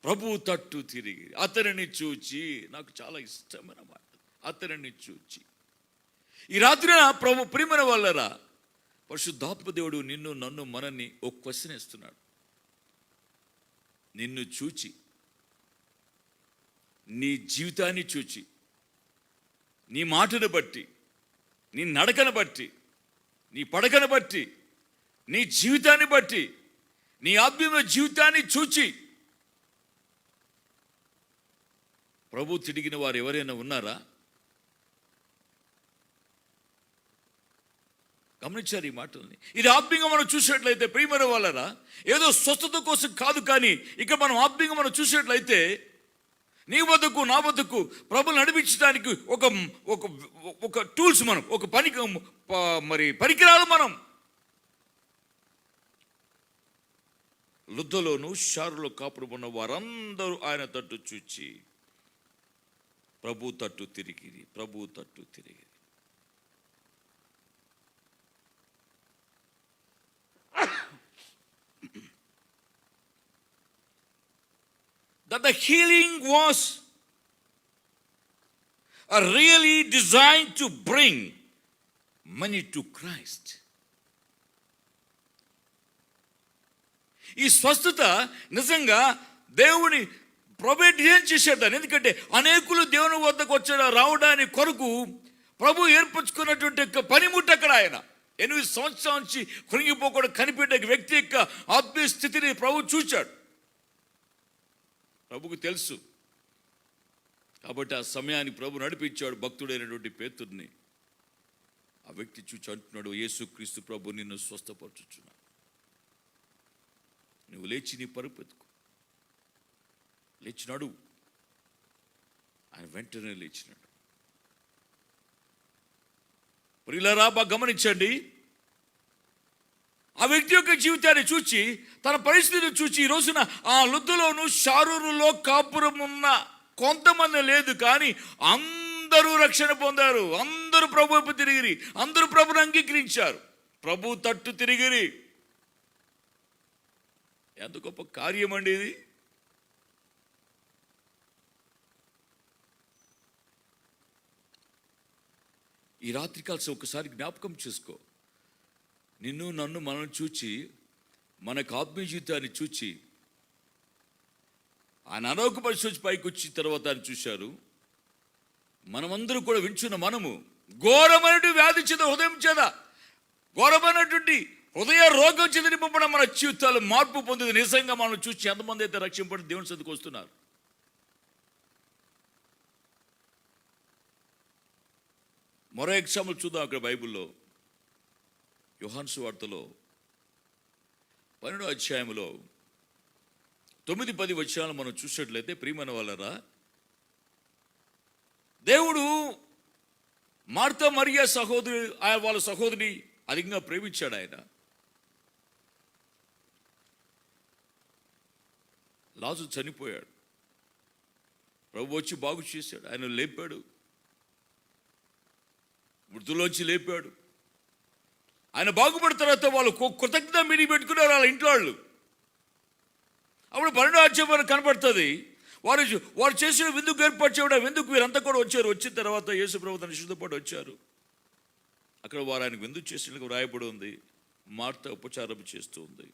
ప్రభు తట్టు తిరిగి, అతనిని చూచి. నాకు చాలా ఇష్టమైన మాట, అతనిని చూచి. ఈ రాత్రిన ప్రభు ప్రియమైన వాళ్ళరా, పరిశుద్ధాత్మ దేవుడు నిన్ను నన్ను మనల్ని ఒక క్వశ్చన్ ఇస్తున్నాడు. నిన్ను చూచి, నీ జీవితాన్ని చూచి, నీ మాటను బట్టి, నీ నడకను బట్టి, నీ పడకను బట్టి, నీ జీవితాన్ని బట్టి, నీ ఆత్మీయ జీవితాన్ని చూచి ప్రభు తిరిగిన వారు ఎవరైనా ఉన్నారా? గమనించారు ఈ మాటల్ని. ఇది ఆత్మీయంగా మనం చూసినట్లయితే ప్రియమైన వాళ్ళరా, ఏదో స్వస్థత కోసం కాదు, కానీ ఇక మనం ఆత్మీయంగా మనం చూసినట్లయితే నీ వద్దకు నా వద్దకు ప్రభుని నడిపించడానికి ఒక ఒక ఒక టూల్స్ మనం, ఒక పరికరాలు మనం. లుద్దలోను షారులో కాపురం ఉన్న వారందరూ ఆయన తట్టు చూచి ప్రభు తట్టు తిరిగిరి, ప్రభు తట్టు తిరిగిరి. That the healing was really designed to bring many to Christ. ఈ స్వస్థత నిజంగా దేవుని ప్రభు ఏం చేసేదాన్ని, ఎందుకంటే అనేకులు దేవుని వద్దకు రావడానికి కొరకు ప్రభు ఏర్పరచుకున్నటువంటి పనిముట్టు అక్కడ. ఆయన 8 సంవత్సరాల నుంచి కృంగిపోకుండా కనిపెట్టే వ్యక్తి యొక్క ఆత్మీయ స్థితిని ప్రభు చూచాడు. ప్రభుకు తెలుసు కాబట్టి ఆ సమయాన్ని ప్రభు నడిపించాడు. భక్తుడైనటువంటి పేతుర్ని ఆ వ్యక్తి చూచి అంటున్నాడు, యేసుక్రీస్తు ప్రభు నిన్ను స్వస్థపరచుచున్నాడు, నువ్వు లేచి నీ పరుపెత్తుకు. లేచినాడు, ఆయన వెంటనే లేచినాడు. ప్రియులారా, బాగా గమనించండి. ఆ వ్యక్తి యొక్క జీవితాన్ని చూచి, తన పరిస్థితిని చూచి, ఈ రోజున ఆ లుద్దలోను షారూరులో కాపురం ఉన్న కొంతమంది లేదు, కానీ అందరూ రక్షణ పొందారు. అందరూ ప్రభు వైపు తిరిగిరి, అందరూ ప్రభుని అంగీకరించారు, ప్రభు తట్టు తిరిగిరి. ఎంత గొప్ప కార్యం అండి ఇది. ఈ రాత్రి కాల్సి ఒకసారి జ్ఞాపకం చేసుకో. నిన్ను నన్ను మనల్ని చూచి, మనకు ఆత్మీయ జీవితాన్ని చూచి, ఆయన అనారోగ్య పరిస్థితి పైకి వచ్చిన తర్వాత ఆయన చూశారు. మనమందరూ కూడా వింటున్న మనము ఘోరమైనటువంటి వ్యాధి చేత, హృదయం చేత ఘోరమైనటువంటి హృదయ రోగం చేత నింపబడిన మన జీవితాలు మార్పు పొందేది నిజంగా మనం చూసి ఎంతమంది అయితే రక్షింపడి దేవుని సన్నిధికి వస్తున్నారు. మరో ఎగ్జాంపుల్ చూద్దాం. అక్కడ బైబిల్లో యోహాను సువార్తలో 12వ అధ్యాయంలో 9-10 వచనాలు మనం చూసినట్లయితే, ప్రియమైన వాళ్ళరా, దేవుడు మార్తా మరియా వాళ్ళ సహోదరిని అధికంగా ప్రేమించాడు. ఆయన లాజరు చనిపోయాడు, ప్రభు వచ్చి బాగు చేశాడు, ఆయన లేపాడు, మృతుల్లోంచి లేపాడు. ఆయన బాగుపడిన తర్వాత వాళ్ళు కృతజ్ఞత మీటింగ్ పెట్టుకున్నారు వాళ్ళ ఇంట్లో వాళ్ళు. అప్పుడు 12వ అధ్యాయం కనపడుతుంది. వారు చేసిన విందుకు ఏర్పాటు చేయడం, విందుకు వీరంతా కూడా వచ్చారు. వచ్చిన తర్వాత యేసు ప్రభు తన శిష్యులతో పాటు వచ్చారు. అక్కడ వారు ఆయనకు విందు చేసినట్లుగా రాయబడి ఉంది. మార్త ఉపచారం చేస్తూ ఉంది.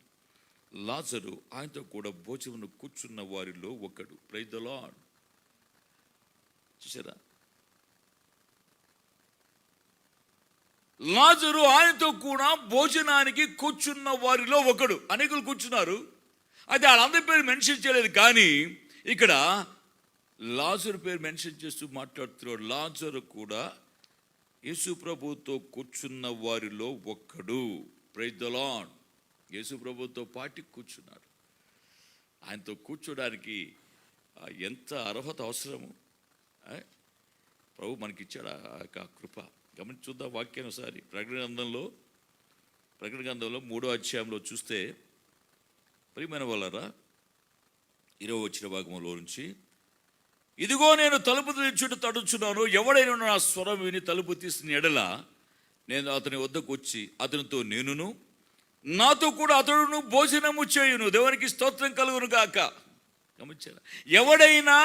లాజరు ఆయనతో కూడా భోజనం కూర్చున్న వారిలో ఒకడు. Praise the lord. గమనించారా? లాజరు ఆయనతో కూడా భోజనానికి కూర్చున్న వారిలో ఒకడు. అనేకులు కూర్చున్నారు, అయితే వాళ్ళందరి పేరు మెన్షన్ చేయలేదు. కానీ ఇక్కడ లాజరు పేరు మెన్షన్ చేస్తూ మాట్లాడుతున్నాడు. లాజరు కూడా యేసు ప్రభువుతో కూర్చున్న వారిలో ఒక్కడు. Praise the lord. యేసు ప్రభువుతో పాటు కూర్చున్నాడు. ఆయనతో కూర్చోడానికి ఎంత అర్హత అవసరము ప్రభు మనకిచ్చాడు ఆ కృప. గమనించి చూద్దాం వాక్యాన్ని ఒకసారి. ప్రకటన గ్రంథంలో 3వ అధ్యాయంలో చూస్తే, ప్రియమైన వాళ్ళారా, 20వ భాగంలో నుంచి, ఇదిగో నేను తలుపు తెరిచుట తడుచున్నాను, ఎవడైనా నా స్వరం విని తలుపు తీసిన ఎడల నేను అతని వద్దకు వచ్చి అతనితో నేనును నాతో కూడా అతడును భోజనము చేయును. దేవునికి స్తోత్రం కలుగును గాక. గమనించారా? ఎవడైనా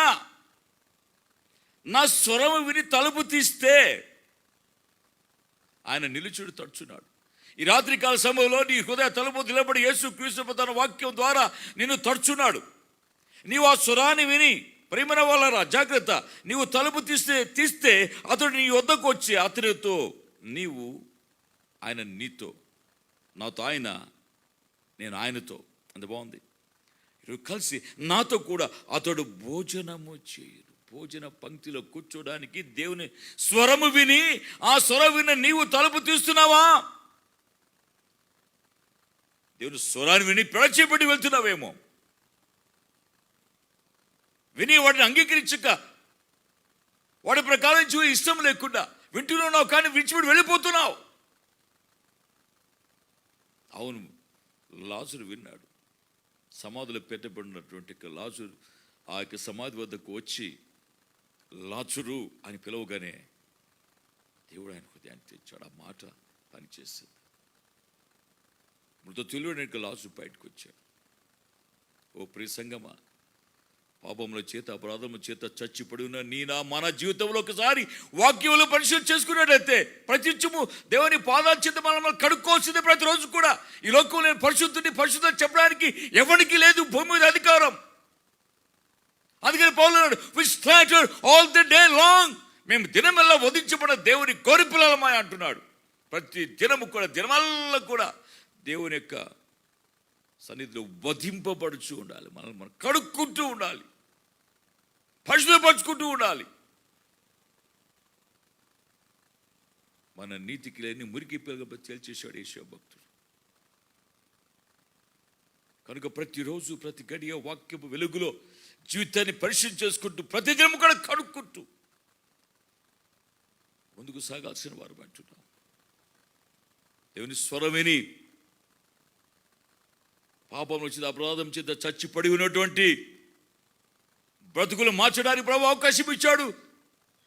నా స్వరము విని తలుపు తీస్తే ఆయన నిలుచుడు తడుచున్నాడు. ఈ రాత్రికాల సమయంలో నీ హృదయ తలుపు నిలబడి యేసుక్రీస్తు తన వాక్యం ద్వారా నిన్ను తడుచున్నాడు. నీవు ఆ స్వరాన్ని విని, ప్రియమైన వాళ్ళరా జాగ్రత్త, నీవు తలుపు తీస్తే అతడు నీ వద్దకు వచ్చి అతనితో నీవు, ఆయన నీతో, నాతో ఆయన, నేను ఆయనతో. అంత బాగుంది. కలిసి నాతో కూడా అతడు భోజనము చేయరు. భోజన పంక్తిలో కూర్చోడానికి దేవుని స్వరము విని, ఆ స్వరం విని నీవు తలుపు తీస్తున్నావా? దేవుని స్వరాన్ని విని పెడచేపట్టి వెళ్తున్నావేమో. విని వాడిని అంగీకరించక, వాడి ప్రకారం ఇష్టం లేకుండా వింటున్నావు, కానీ విడిచిపెట్టి వెళ్ళిపోతున్నావు. అవును, లాజరు విన్నాడు. సమాధిలో పెట్టబడినటువంటి లాజరు ఆ యొక్క సమాధి వద్దకు వచ్చి లాజరు అని పిలవగానే దేవుడు ఆయన హృదయాన్ని తెచ్చాడు. ఆ మాట పనిచేసింది. మృత తెలియడానికి లాజరు బయటకు వచ్చాడు. ఓ ప్రియ సంగమా, పాపముల చేత అపరాధముల చేత చచ్చిపడి ఉన్న మన జీవితంలో ఒకసారి వాక్యంలో పరిశోధన చేసుకున్నట్లయితే, ప్రతిత్యము దేవుని పాదాల చేత మనం కడుక్కోవాల్సిందే. ప్రతిరోజు కూడా ఈ లోకంలో నేను పరిశుద్ధం చెప్పడానికి ఎవరికి లేదు భూమి మీద అధికారం. అందుకని పౌలు అన్నాడు, we slaughtered all the day long. మేము దినమెల్లా వధించబడిన దేవుని గొర్రెపిల్లలమై అంటున్నాడు. ప్రతి దినము కూడా, దినమల్లా కూడా దేవుని యొక్క సన్నిధిలో వధింపబడుచు ఉండాలి. మనం కడుక్కుంటూ ఉండాలి, పరిశుద్ధపరుచుకుంటూ ఉండాలి. మన నీతికి లేని మురికి పిల్లగా తేల్చేశాడు యేషయా భక్తుడు. కనుక ప్రతిరోజు ప్రతి గడియ వాక్యపు వెలుగులో జీవితాన్ని పరిశుద్ధం చేసుకుంటూ, ప్రతిదినం కూడా కడుక్కుంటూ ముందుకు సాగాల్సిన వారు అంటున్నాం. దేవుని స్వరం విని పాపం వచ్చిన అపరాధం చేత చచ్చిపడి ఉన్నటువంటి బ్రతుకులు మార్చడానికి ప్రభు అవకాశం ఇచ్చాడు.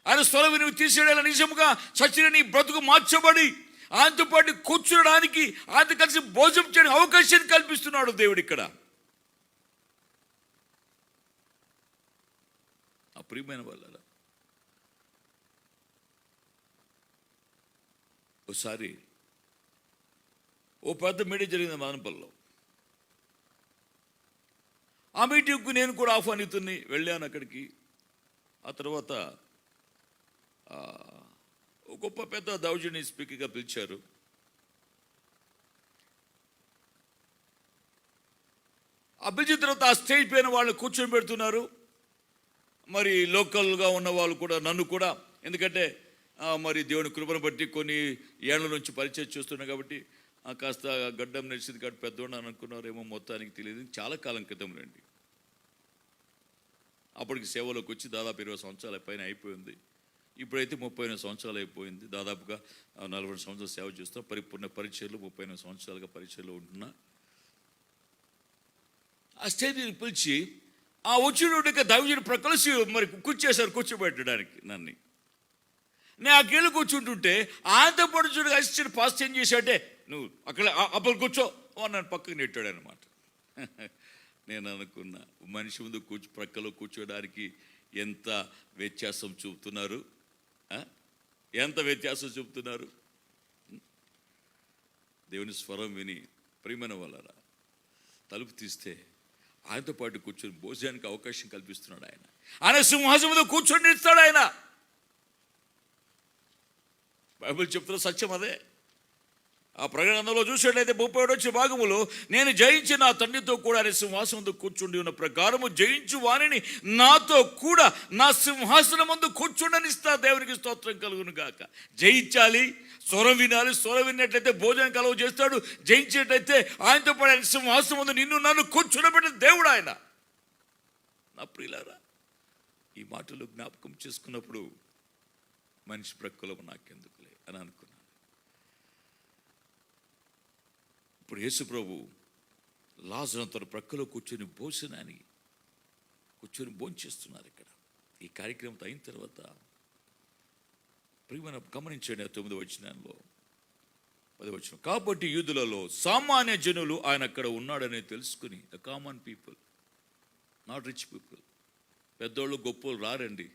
ఆయన స్వరం విని తీసేయడం నిజముగా చచ్చిన నీ బ్రతుకు మార్చబడి ఆయనతో పాటు కూర్చోడానికి, ఆయనతో కలిసి భోజనం చేయడానికి అవకాశాన్ని కల్పిస్తున్నాడు దేవుడు ఇక్కడ. ప్రియమైన వాళ్ళ ఒకసారి ఓ పెద్ద మీటింగ్ జరిగింది మదనపల్లిలో. ఆ మీటింగ్కు నేను కూడా ఆహ్వానితుని వెళ్ళాను అక్కడికి. ఆ తర్వాత గొప్ప పెద్ద దౌర్జన్య స్పీకర్గా పిలిచారు. ఆ పిలిచిన తర్వాత ఆ స్టేజ్ పైన వాళ్ళు కూర్చొని పెడుతున్నారు. మరి లోకల్గా ఉన్న వాళ్ళు కూడా, నన్ను కూడా, ఎందుకంటే మరి దేవుని కృపను బట్టి కొన్ని ఏళ్ల నుంచి పరిచయం చేస్తున్నా కాబట్టి కాస్త గడ్డం నడిచింది కాబట్టి పెద్దోడు అని అనుకున్నారేమో, మొత్తానికి తెలియదు. చాలా కాలం క్రితం రండి. అప్పటికి సేవలోకి వచ్చి దాదాపు 20 సంవత్సరాల పైన అయిపోయింది. ఇప్పుడైతే 38 సంవత్సరాలు అయిపోయింది. దాదాపుగా 40 సంవత్సరాలు సేవ చేస్తాం. పరిపూర్ణ పరిచయలు 38 సంవత్సరాలుగా పరిచయలో ఉంటున్నా. ఆ స్టేజ్ని పిలిచి ఆ వచ్చిన దైవజనుడు ప్రకలిసి మరి కూర్చేశారు, కూర్చోబెట్టడానికి నన్ను. నేను ఆ కీళ్ళు కూర్చుంటుంటే ఆయనతో పాటు చూడు అసిస్టెంట్ పాస్ ఏం చేశాడే, నువ్వు అక్కడ అప్పుడు కూర్చో నన్ను పక్కకు నెట్టాడు అనమాట. నేను అనుకున్నా, మనిషి ముందు ప్రక్కలో కూర్చోడానికి ఎంత వ్యత్యాసం చూపుతున్నారు, ఎంత వ్యత్యాసం చూపుతున్నారు. దేవుని స్వరం విని ప్రియమైన వాళ్ళరా తలుపు తీస్తే ఆయనతో పాటు కూర్చొని భోజనానికి అవకాశం కల్పిస్తున్నాడు. ఆయన సింహాసనం మీద కూర్చొని ఇస్తాడు. ఆయన బైబిల్ చెప్తున్న సత్యం అదే. ఆ ప్రకటనలో చూసినట్లయితే 37 వచ్చిన భాగములో, నేను జయించి నా తండ్రితో కూడా ఆయన సింహాసనం ముందు కూర్చుండి ఉన్న ప్రకారము జయించు వాణిని నాతో కూడా నా సింహాసనం ముందు కూర్చుండనిస్తా. దేవునికి స్తోత్రం కలుగును గాక. జయించాలి, స్వరం వినాలి. స్వరం విన్నట్లయితే భోజనం కలుగు చేస్తాడు. జయించేటైతే ఆయనతో పాటు ఆయన సింహాసనం ముందు నిన్ను నన్ను కూర్చుండబెట్టిన దేవుడు ఆయన. నా ప్రియులారా, ఈ మాటలు జ్ఞాపకం చేసుకున్నప్పుడు మనిషి ప్రక్కలో నాకెందుకులే అని అనుకున్నాను. ఇప్పుడు యేసు ప్రభు లాజరు తన ప్రక్కలో కూర్చొని భోంచేస్తున్నారు. ఇక్కడ ఈ కార్యక్రమం అయిన తర్వాత ప్రియమైన గమనించండి, 9వ వచనంలో 10వ వచనం, కాబట్టి యూదులలో సామాన్య జనులు ఆయన అక్కడ ఉన్నాడని తెలుసుకుని, the common people, not rich people, పెద్దోళ్ళు గొప్పోళ్ళు రారండి,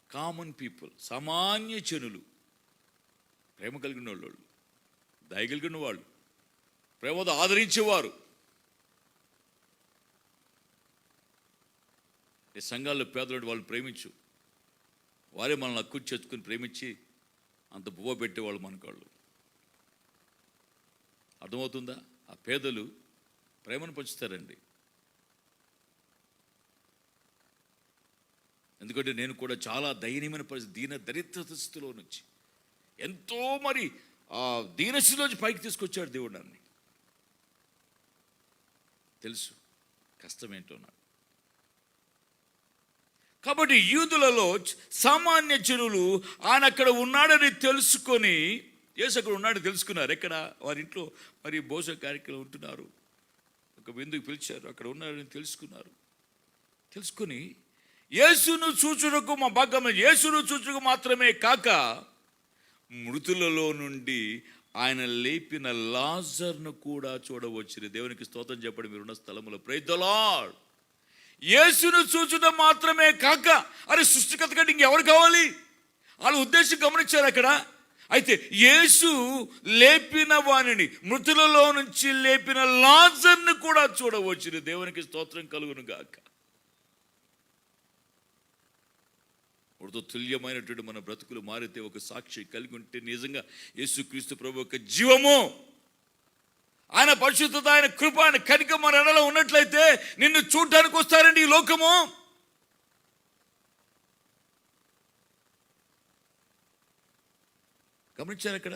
కామన్ పీపుల్, సామాన్య జనులు, ప్రేమ కలిగిన వాళ్ళు, దయగలిగిన వాళ్ళు, ప్రేమతో ఆదరించేవారు. ఈ సంఘాల్లో పేదలు వాళ్ళు ప్రేమించు, వారే మనల్ని అక్కుని చేర్చుకుని ప్రేమించి అంత బువ్వ పెట్టేవాళ్ళు మనకాళ్ళు. అర్థమవుతుందా? ఆ పేదలు ప్రేమను పంచుతారండి. ఎందుకంటే నేను కూడా చాలా దయనీయమైన పరిస్థితి, దరిద్రత స్థితిలో నుంచి ఎంతో మరి ఆ దీనస్థితిలోంచి పైకి తీసుకొచ్చాడు దేవుడు నన్ను. తెలుసు కష్టమేంటో నాకు. కాబట్టి యూదులలో సామాన్య జనులు ఆయన అక్కడ ఉన్నాడని తెలుసుకొని, యేసు అక్కడ ఉన్నాడని తెలుసుకున్నారు. ఎక్కడ? వారి ఇంట్లో మరి భోజన కార్యక్రమం ఉంటున్నారు. ఒక విందుకు పిలిచారు, అక్కడ ఉన్నాడని తెలుసుకున్నారు. తెలుసుకొని యేసును చూచుటకు యేసును చూచుటకు మాత్రమే కాక మృతులలో నుండి ఆయన లేపిన లాజర్ను కూడా చూడవచ్చు. దేవునికి స్తోత్రం చెప్పండి మీరున్న స్థలములో. Praise the lord. యేసును చూచడం మాత్రమే కాక, అరే సృష్టికర్త కంటే ఇంకెవరు కావాలి? వాళ్ళ ఉద్దేశం గమనించారు అక్కడ. అయితే యేసు లేపిన వాణిని, మృతులలో నుంచి లేపిన లాజర్ను కూడా చూడవచ్చు. దేవునికి స్తోత్రం కలుగును గాక. వాడితో తుల్యమైనటువంటి మన బ్రతుకులు మారితే, ఒక సాక్షి కలిగి ఉంటే, నిజంగా యేసుక్రీస్తు ప్రభు యొక్క జీవము, ఆయన పరిశుద్ధత, ఆయన కృప, ఆయన కనిక మన ఎడలో ఉన్నట్లయితే నిన్ను చూడటానికి వస్తారండి ఈ లోకము. గమనించారు అక్కడ?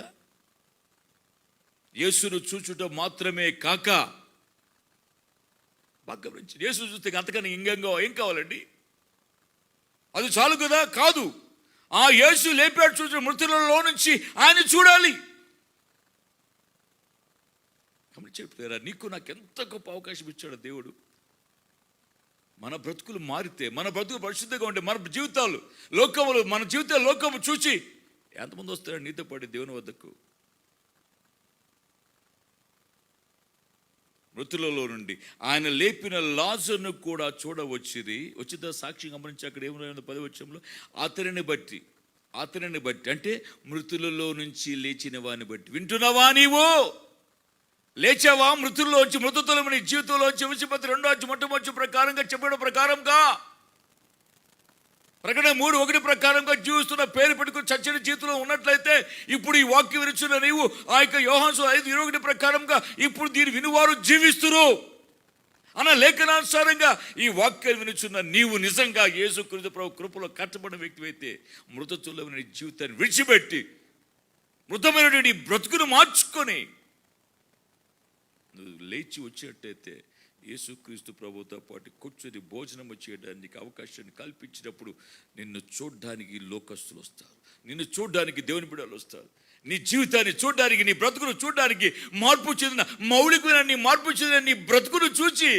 యేసును చూచుట మాత్రమే కాక, బాగా గమనించి, యేసు చూస్తే అంతకన్నా ఏం కావాలండి? అది చాలు కదా? కాదు. ఆ యేసు లేపాడు చూసిన మృతులలో నుంచి ఆయన చూడాలి. గమనించారా? నీకు నాకు ఎంత గొప్ప అవకాశం ఇచ్చాడు దేవుడు. మన బ్రతుకులు మారితే, మన బ్రతుకులు పరిశుద్ధంగా ఉంటే, మన జీవితాలు మన జీవితాలు లోకము చూచి ఎంతమంది వస్తారో నీతో పాటు దేవుని వద్దకు? మృతులలో నుండి ఆయన లేపిన లాజరును కూడా చూడవచ్చిది. వచ్చిన సాక్షి గమనించి అక్కడ ఏమైనా 10వ వచనంలో, అతనిని బట్టి అంటే మృతులలో నుంచి లేచిన వాని బట్టి. వింటున్నావా? నీవు లేచావా? మృతుల్లోంచి, మృతులలో నీ జీవితంలోంచి. విషపత్రి 2వ మొట్టమొదటి ప్రకారంగా చెప్పడం ప్రకారంగా, ప్రకటన 3:1 ప్రకారంగా జీవిస్తున్న, పేరు పెట్టుకుని చచ్చిన జీవితంలో ఉన్నట్లయితే, ఇప్పుడు ఈ వాక్యం వినిచున్న నీవు ఆ యొక్క యోహాను 5:21 ప్రకారంగా ఇప్పుడు దీన్ని వినువారు జీవిస్తురు అన్న లేఖనానుసారంగా ఈ వాక్యం వినిచున్న నీవు నిజంగా యేసుక్రీస్తు ప్రభు కృపలో కట్టబడిన వ్యక్తి అయితే, మృతతుల్యమైన నీ జీవితాన్ని విడిచిపెట్టి మృతమైన నీ బ్రతుకును మార్చుకొని నువ్వు లేచి వచ్చేటైతే, యేసుక్రీస్తు ప్రభుతో పాటు కూర్చొని భోజనం చేయడానికి అవకాశాన్ని కల్పించినప్పుడు నిన్ను చూడ్డానికి లోకస్తులు వస్తారు, నిన్ను చూడ్డానికి దేవుని బిడ్డలు వస్తారు. నీ జీవితాన్ని చూడ్డానికి, నీ బ్రతుకును చూడ్డానికి, మార్పు చెందిన మౌలికమైన నీ మార్పు చెందిన నీ బ్రతుకును చూచి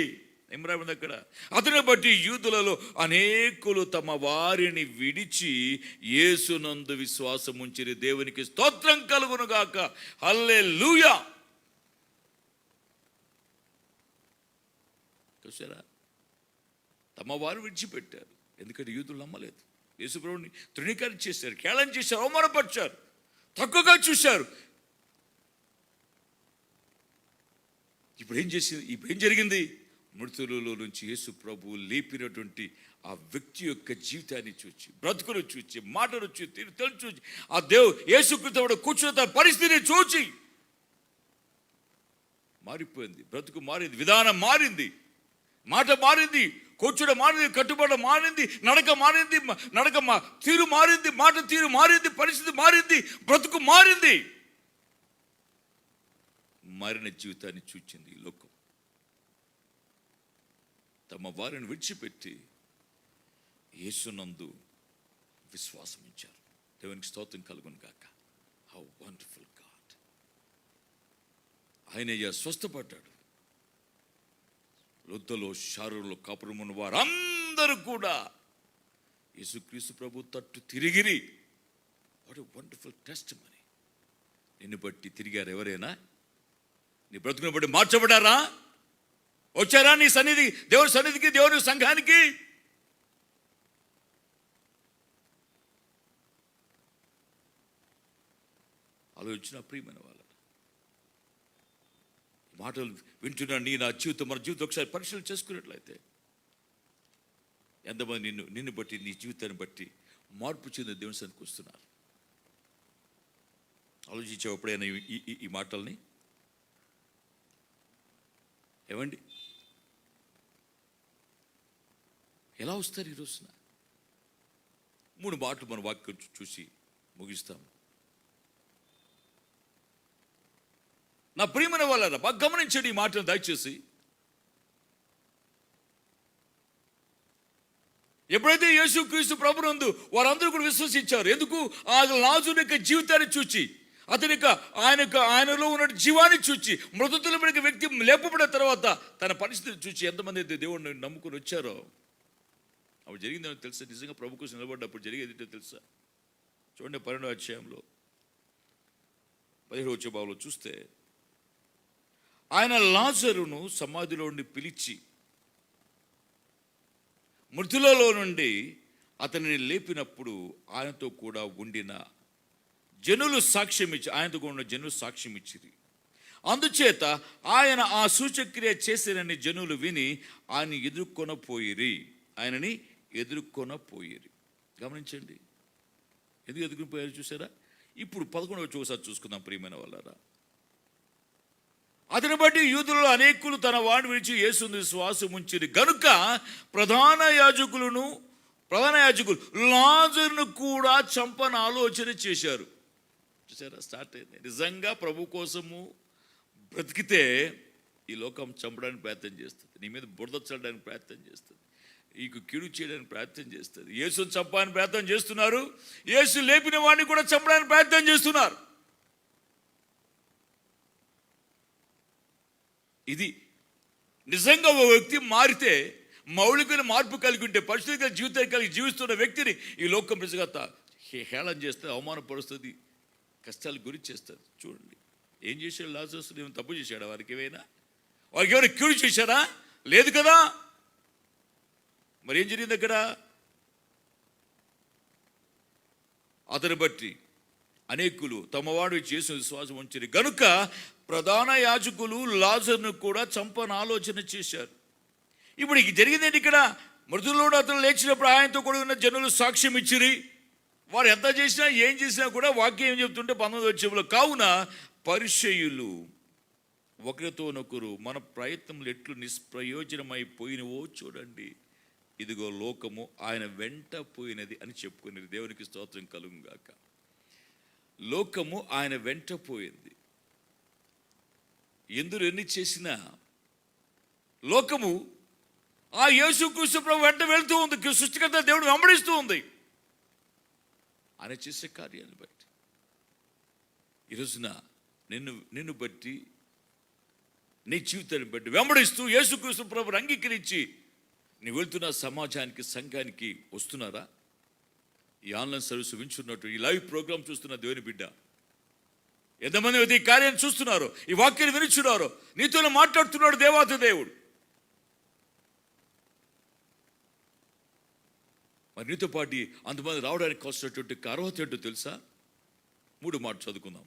ఏం రాయింది అక్కడ? అతని బట్టి యూదులలో అనేకులు తమ వారిని విడిచి యేసునందు విశ్వాసం ఉంచిరి. దేవునికి స్తోత్రం కలుగును గాక. హల్లెలూయా. చూసారా? తమ వారు విడిచిపెట్టారు. ఎందుకంటే యూదులు నమ్మలేదు. యేసుప్రభుని తృణీకరణ చేశారు, కేళన చేశారు, అవమానపరిచారు, తక్కువగా చూశారు. ఇప్పుడు ఏం జరిగింది? మృతులలో నుంచి యేసు ప్రభు లేపినటువంటి ఆ వ్యక్తి యొక్క జీవితాన్ని చూచి, బ్రతుకును చూచి, మాటను చూచి, చూచి, ఆ యేసుక్రీస్తు కూర్చున్న పరిస్థితిని చూచి మారిపోయింది. బ్రతుకు మారింది, విధానం మారింది, మాట మారింది, కూర్చోడం మారింది, కట్టుబడ మారింది, నడక మారింది, తీరు మారింది, మాట తీరు మారింది, పరిస్థితి మారింది, బ్రతుకు మారింది. మారిన జీవితాన్ని చూచింది ఈ లోకం. తమ వారిని విడిచిపెట్టి యేసునందు విశ్వాసం ఇచ్చారు. దేవునికి స్తోత్రం కలుగును గాక. How wonderful God. ఆయన స్వస్థపడ్డాడు. లొద్దలో షారులో కాపురమున్న వారందరూ కూడా యేసుక్రీస్తు ప్రభు తట్టు తిరిగిరి. What a wonderful testimony. నిన్ను బట్టి తిరిగారు ఎవరైనా? నీ బ్రతుకుని బట్టి మార్చబడారా? వచ్చారా నీ సన్నిధి, దేవుని సన్నిధికి, దేవుని సంఘానికి? ఆలోచించిన ప్రియమైన వాళ్ళ మాటలు వింటున్నా నా జీవితం, మన జీవితం ఒకసారి పరిశీలన చేసుకున్నట్లయితే ఎంతమంది నిన్ను బట్టి, నీ జీవితాన్ని బట్టి మార్పు చెందిన దేవుని సన్నిధికి వస్తున్నారు? ఆలోచించావు ఎప్పుడైనా ఈ మాటల్ని? ఏమండి, ఎలా వస్తారు ఈ రోజున? 3 మాటలు మన వాక్యం చూసి ముగిస్తాం. నా ప్రియమైన వాళ్ళారా, బాగా గమనించండి ఈ మాటను దయచేసి. ఎప్పుడైతే యేసుక్రీస్తు ప్రభునందు వారందరూ కూడా విశ్వసించారు. ఎందుకు? ఆ లాజరు యొక్క జీవితాన్ని చూచి, ఆయనలో ఉన్న జీవాన్ని చూచి, మృతతులమైన వ్యక్తి లేపబడిన తర్వాత తన పరిస్థితిని చూచి ఎంతమంది అయితే దేవుడిని నమ్ముకుని వచ్చారో అప్పుడు జరిగిందని తెలుసా? నిజంగా ప్రభు కోసం నిలబడ్డప్పుడు జరిగేది తెలుసా? చూడండి, 12వ అధ్యాయంలో 17వ వచనంలో చూస్తే, ఆయన లాజరును సమాధిలో నుండి పిలిచి మృతులలో నుండి అతనిని లేపినప్పుడు ఆయనతో కూడా ఉండిన జనులు సాక్ష్యం ఇచ్చి, ఆయనతో ఉన్న జనులు సాక్ష్యం ఇచ్చిరి. అందుచేత ఆయన ఆ సూచక్రియ చేసినని జనులు విని ఆయనని ఎదుర్కొనపోయిరి. గమనించండి, ఎందుకు ఎదుర్కొనిపోయారు చూసారా? ఇప్పుడు 11వ ఒకసారి చూసుకుందాం ప్రియమైన వాళ్ళారా. అతని బట్టి యూదులలో అనేకులు తన వాడిని విడిచి యేసుని విశ్వాసం ఉంచిరి గనుక ప్రధాన యాజకులు లాజరును కూడా చంపని ఆలోచన చేశారు. చూసారా, స్టార్ట్ అయింది. నిజంగా ప్రభు కోసము బ్రతికితే ఈ లోకం చంపడానికి ప్రయత్నం చేస్తుంది, నీ మీద బురద చల్లడానికి ప్రయత్నం చేస్తుంది, నీకు కీడు చేయడానికి ప్రయత్నం చేస్తుంది. యేసును చంపడానికి ప్రయత్నం చేస్తున్నారు, యేసు లేపిన వాడిని కూడా చంపడానికి ప్రయత్నం చేస్తున్నారు. ఇది నిజంగా ఒక వ్యక్తి మారితే, మౌలికమైన మార్పు కలిగి ఉంటే, పరిశుద్ధ జీవితం కలిగి జీవిస్తున్న వ్యక్తిని ఈ లోకం నిజంగా హేళన చేస్తే, అవమానపరుస్తుంది, కష్టాలు గురి చేస్తుంది. చూడండి, ఏం చేశాడు లాజరస్? ఏమైనా తప్పు చేశాడా? వారికి ఏమైనా కీడు చేశారా? లేదు కదా. మరి ఏం జరిగింది అక్కడ? అతని బట్టి అనేకులు తమవాడు చేసిన విశ్వాసం ఉంచిరి గనుక ప్రధాన యాజకులు లాజరును కూడా చంపని ఆలోచన చేశారు. ఇప్పుడు జరిగిందేంటి ఇక్కడ? మృతుల్లో అతను లేచినప్పుడు ఆయనతో కూడా ఉన్న జనులు సాక్ష్యం ఇచ్చిరి. వారు ఎంత చేసినా ఏం చేసినా కూడా వాక్యం ఏం చెప్తుంటే 19వ వచనంలో, కావున పరిసయ్యులు ఒకరితోనొకరు మన ప్రయత్నములు ఎట్లు నిష్ప్రయోజనమైపోయినవో చూడండి, ఇదిగో లోకము ఆయన వెంట పోయినది అని చెప్పుకునేది. దేవునికి స్తోత్రం కలుగుగాక. లోకము ఆయన వెంట పోయింది. ఎందుకు ఎన్ని చేసినా లోకము ఆ యేసుక్రీస్తు ప్రభు వెంట వెళ్తూ ఉంది. సృష్టికర్త దేవుడు వెంబడిస్తూ ఉంది ఆయన చేసే కార్యాన్ని బట్టి. ఈరోజున నిన్ను బట్టి, నీ జీవితాన్ని బట్టి వెంబడిస్తూ యేసుక్రీస్తు ప్రభుని అంగీకరించి నీ వెళ్తున్న సమాజానికి, సంఘానికి వస్తున్నారా? ఈ ఆన్లైన్ సర్వీస్ వింటున్నట్టు, ఈ లైవ్ ప్రోగ్రామ్ చూస్తున్న దేవుని బిడ్డ ఎంతమంది ఈ కార్యాన్ని చూస్తున్నారు, ఈ వాక్యాన్ని వినిచున్నారు, నీతోనే మాట్లాడుతున్నాడు దేవాతి దేవుడు. మరి నీతో పాటు అంతమంది రావడానికి కావాల్సినటువంటి అర్హత ఏంటో తెలుసా? 3 మాట చదువుకుందాం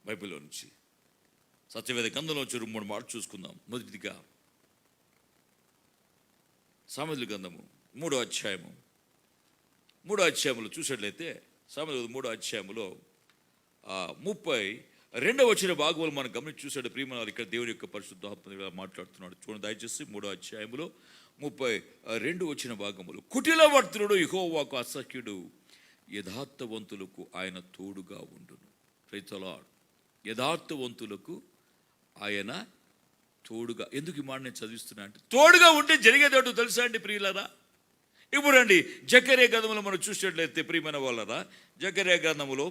బైబిల్లో నుంచి. సత్యవేద గ్రంథంలో 3 మాటలు చూసుకుందాం. మొదటిదిగా సామెతల గ్రంథము 3వ అధ్యాయములో చూసినట్లయితే సామెతల 3వ అధ్యాయములో 32వ భాగంలో మనం గమనించి చూసాడు ప్రియమైన ఇక్కడ దేవుని యొక్క పరిశుద్ధాత్మ మాట్లాడుతున్నాడు. చూడండి దయచేసి 3వ అధ్యాయములో 32వ భాగములో, కుటిలవర్తనుడు యెహోవాకు అసహ్యుడు, యథార్థవంతులకు ఆయన తోడుగా ఉండును. Praise the lord. యథార్థవంతులకు ఆయన తోడుగా. ఎందుకు ఈ మాట నేను చదివిస్తున్నా అంటే, తోడుగా ఉంటే జరిగేదేటో తెలుసా అండి ప్రియులారా? ఇప్పుడు అండి జకర్యా గ్రంథంలో మనం చూసినట్లయితే ప్రియమైన వాళ్ళరా, జకర్యా గ్రంథములో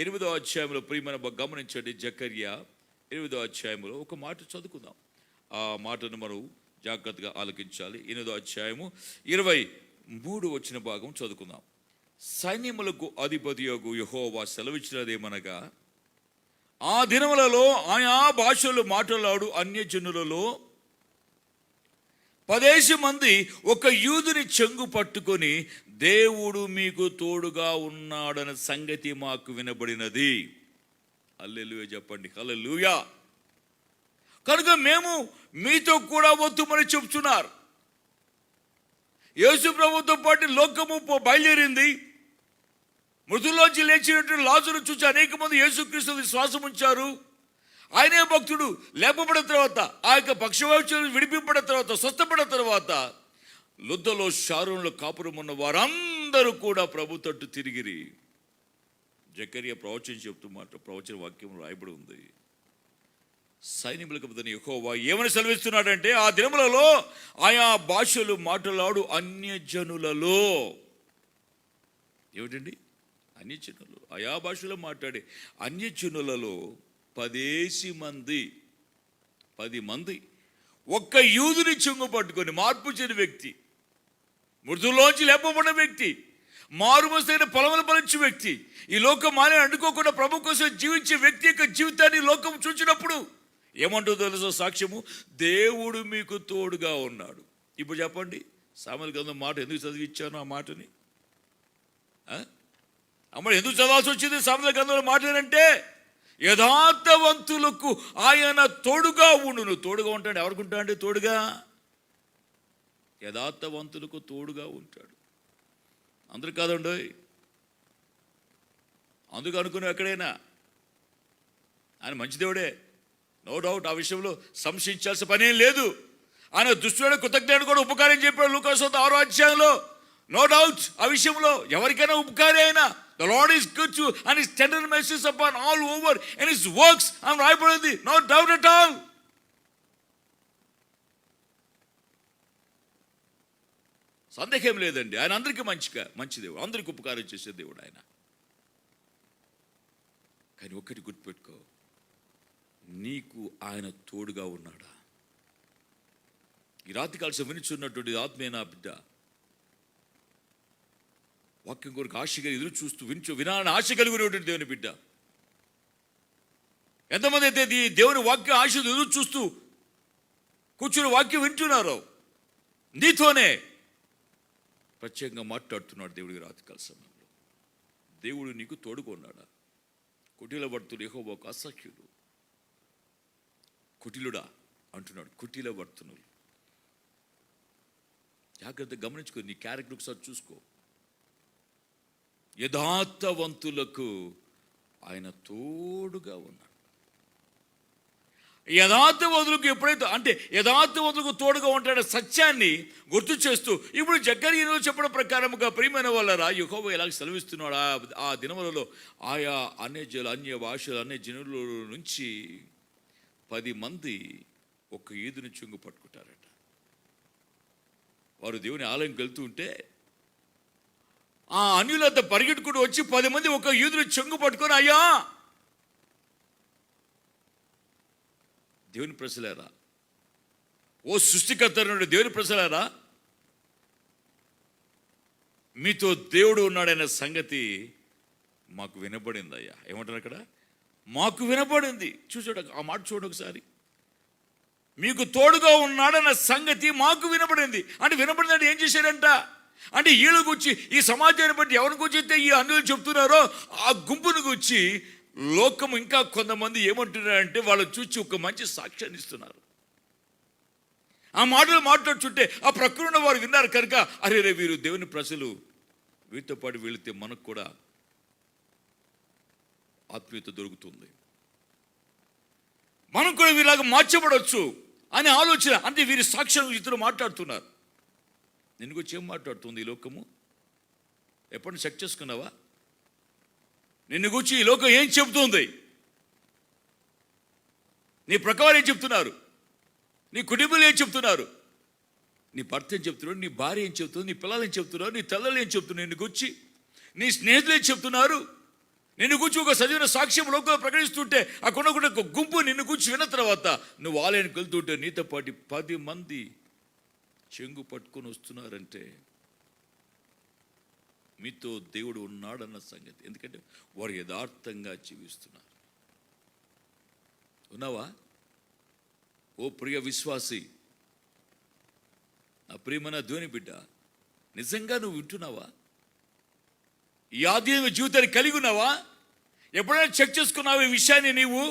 8వ అధ్యాయంలో ప్రియమైన గమనించండి. జకర్యా 8వ అధ్యాయంలో ఒక మాట చదువుకుందాం. ఆ మాటను మనం జాగ్రత్తగా ఆలకించాలి. 8వ అధ్యాయము 23వ భాగం చదువుకుందాం. సైన్యములకు అధిపతియగు యెహోవా సెలవిచ్చినదేమనగా, ఆ దినములలో ఆయా భాషలు మాట్లాడు అన్యజనులలో 10 మంది ఒక యూదుని చెంగు పట్టుకొని, దేవుడు మీకు తోడుగా ఉన్నాడన్న సంగతి మాకు వినబడినది. హల్లెలూయా చెప్పండి, హల్లెలూయా. కనుక మేము మీతో కూడా వద్దుమని చెప్తున్నారు. యేసు ప్రభుతో పాటు లోకము బయలుదేరింది. మృతుల్లోంచి లేచినటువంటి లాజరును చూసి అనేక మంది యేసుక్రీస్తు విశ్వాసం ఉంచారు. ఆయనే భక్తుడు లేపబడిన తర్వాత, ఆ యొక్క పక్షవాయువులను విడిపింపబడిన తర్వాత, స్వస్థపడిన తర్వాత, లుద్దలో షారోన్లో కాపురం ఉన్న వారందరూ కూడా ప్రభు తట్టు తిరిగిరి. జకర్యా ప్రవచనం చెప్తూ ప్రవచన వాక్యం రాయబడి ఉంది. సైన్యములకు అధిపతి యెహోవా ఏమని సెలవిస్తున్నాడంటే, ఆ దినములలో ఆయా భాషలు మాట్లాడు అన్యజనులలో. ఏమిటండి? అన్యజనులు. ఆయా భాషలో మాట్లాడే అన్యజనులలో 10 మంది ఒక్క యూదుని చెంగు పట్టుకొని, మార్పు చెందిన వ్యక్తి, మృతుల్లోంచి లేపబడిన వ్యక్తి, మారుమస్తైన పొలములు ఫలించే వ్యక్తి, ఈ లోకం మానే అండుకోకుండా ప్రభు కోసం జీవించే వ్యక్తి యొక్క జీవితాన్ని లోకం చూచినప్పుడు ఏమంటుందో తెలుసో సాక్ష్యము, దేవుడు మీకు తోడుగా ఉన్నాడు. ఇప్పుడు చెప్పండి, సామెతల గ్రంథం మాట ఎందుకు చదివించాను? ఆ మాటని అమ్మ ఎందుకు చదవాల్సి వచ్చింది? సామెతల గ్రంథంలో మాట ఏంటంటే, యథార్థవంతులకు ఆయన తోడుగా ఉండును. తోడుగా ఉంటాడు. ఎవరికి ఉంటాడు తోడుగా? యథార్థవంతులకు తోడుగా ఉంటాడు. అందరు కాదండి, అందుకు అనుకున్నాం ఎక్కడైనా ఆయన మంచి దేవుడే, నో డౌట్. ఆ విషయంలో సంశయించాల్సిన పనేం లేదు. ఆయన దుష్టుడు కృతజ్ఞతను కూడా ఉపకారం చెప్పాడు లూకాసు 6వ అధ్యాయంలో. నో డౌట్ ఆ విషయంలో ఎవరికైనా ఉపకారి అయినా, the Lord is good to and his tender mercies upon all over and his works అని రాయబడింది. No doubt at all. సందేహం లేదండి. ఆయన అందరికీ మంచి దేవుడు, అందరికీ ఉపకారం చేసే దేవుడు ఆయన. కానీ ఒక్కటి గుర్తుపెట్టుకో, నీకు ఆయన తోడుగా ఉన్నాడా? ఈ రాత్రి కాల్సి వినిచున్నటువంటి ఆత్మీయ నా బిడ్డ, వాక్యం కొరకు ఆశగా ఎదురు చూస్తూ వినాలని ఆశ కలిగినటువంటి దేవుని బిడ్డ, ఎంతమంది అయితే దేవుని వాక్య ఆశ ఎదురు చూస్తూ కూర్చుని వాక్యం వింటున్నారో, నీతోనే ప్రత్యేకంగా మాట్లాడుతున్నాడు దేవుడికి రాత్రికాల సమయంలో. దేవుడు నీకు తోడుగా ఉన్నాడా? కుటిలవర్తుడు యెహోవాకు అసహ్యుడు. కుటిలుడా అంటున్నాడు. కుటిలవర్తనులు. జాగ్రత్తగా గమనించుకో, నీ క్యారెక్టర్ ఒకసారి చూసుకో. యథార్థవంతులకు ఆయన తోడుగా ఉన్నాడు. యథార్థవంతులకు ఎప్పుడైతే అంటే యథార్థవంతులకు తోడుగా ఉంటాడో సత్యాన్ని గుర్తు చేస్తూ ఇప్పుడు జకర్యా చెప్పడం ప్రకారముగా ప్రియమైన వాళ్ళరా, యెహోవా ఎలాగ సెలవిస్తున్నాడు, ఆ దినములలో ఆయా అన్య భాషలు అన్య జనుల నుంచి 10 మంది ఒక యూదుని చెంగు పట్టుకుంటారట. వారు దేవుని ఆలయంకి వెళ్తూ ఉంటే ఆ అన్యులంతా పరిగెట్టుకుంటూ వచ్చి 10 మంది ఒక యూదుని చెంగు పట్టుకొని, అయ్యా దేవుని ప్రజలారా, ఓ సృష్టికర్త నుండి దేవుని ప్రజలారా, మీతో దేవుడు ఉన్నాడనే సంగతి మాకు వినబడింది అయ్యా. ఏమంటారు అక్కడ? మాకు వినబడింది. చూసాడు ఆ మాట, చూడు ఒకసారి. మీకు తోడుగా ఉన్నాడన్న సంగతి మాకు వినబడింది. అంటే వినబడిందంటే ఏం చేశాడంట అంటే, వీళ్ళ గురించి ఈ సమాజాన్ని బట్టి ఎవరి గురించి అయితే ఈ అన్యులు చెప్తున్నారో ఆ గుంపును గురించి లోకం ఇంకా కొంతమంది ఏమంటున్నారంటే వాళ్ళు చూసి ఒక మంచి సాక్ష్యాన్ని ఇస్తున్నారు. ఆ మాటలు మాట్లాడుతుంటే ఆ ప్రకృతిలో వారు విన్నారు కనుక అరే రే వీరు దేవుని ప్రజలు, వీరితో పాటు వెళితే మనకు కూడా ఆత్మీయత దొరుకుతుంది, మనం కూడా వీరిలాగా మార్చబడవచ్చు అనే ఆలోచన. అంటే వీరి సాక్ష్యం ఇతరులు మాట్లాడుతున్నారు. నిన్ను గురించి ఏం మాట్లాడుతుంది ఈ లోకము? ఎప్పుడు చెక్ చేసుకున్నావా? నిన్ను గురించి ఈ లోకం ఏం చెబుతుంది? నీ ప్రకారం ఏం చెప్తున్నారు? నీ కుటుంబాలు ఏం చెప్తున్నారు? నీ భర్త ఏం చెప్తున్నాడు? నీ భార్య ఏం చెప్తుంది? నీ పిల్లలు ఏం చెప్తున్నారు? నీ తల్లులు ఏం చెప్తున్నారు? నిన్ను గురించి నీ స్నేహితులు ఏం చెప్తున్నారు? నిన్ను గురించి ఒక సజీవ సాక్ష్యం లోకంలో ప్రకటిస్తుంటే అక్కడ ఒక గుంపు నిన్ను గురించి విన్న తర్వాత నువ్వు ఆలయానికి వెళ్తుంటే నీతో పాటు 10 మంది చెంగు పట్టుకొని వస్తున్నారంటే మీతో దేవుడు ఉన్నాడన్న సంగతి. ఎందుకంటే వారు యథార్థంగా జీవిస్తున్నారు. ఉన్నావా? ఓ ప్రియ విశ్వాసి, నా ప్రియమైన దేవుని బిడ్డ, నిజంగా నువ్వు వింటున్నావా? ఈ ఆధ్యాత్మిక జీవితాన్ని కలిగి ఉన్నావా? ఎప్పుడైనా చెక్ చేసుకున్నావు ఈ విషయాన్ని నీవు?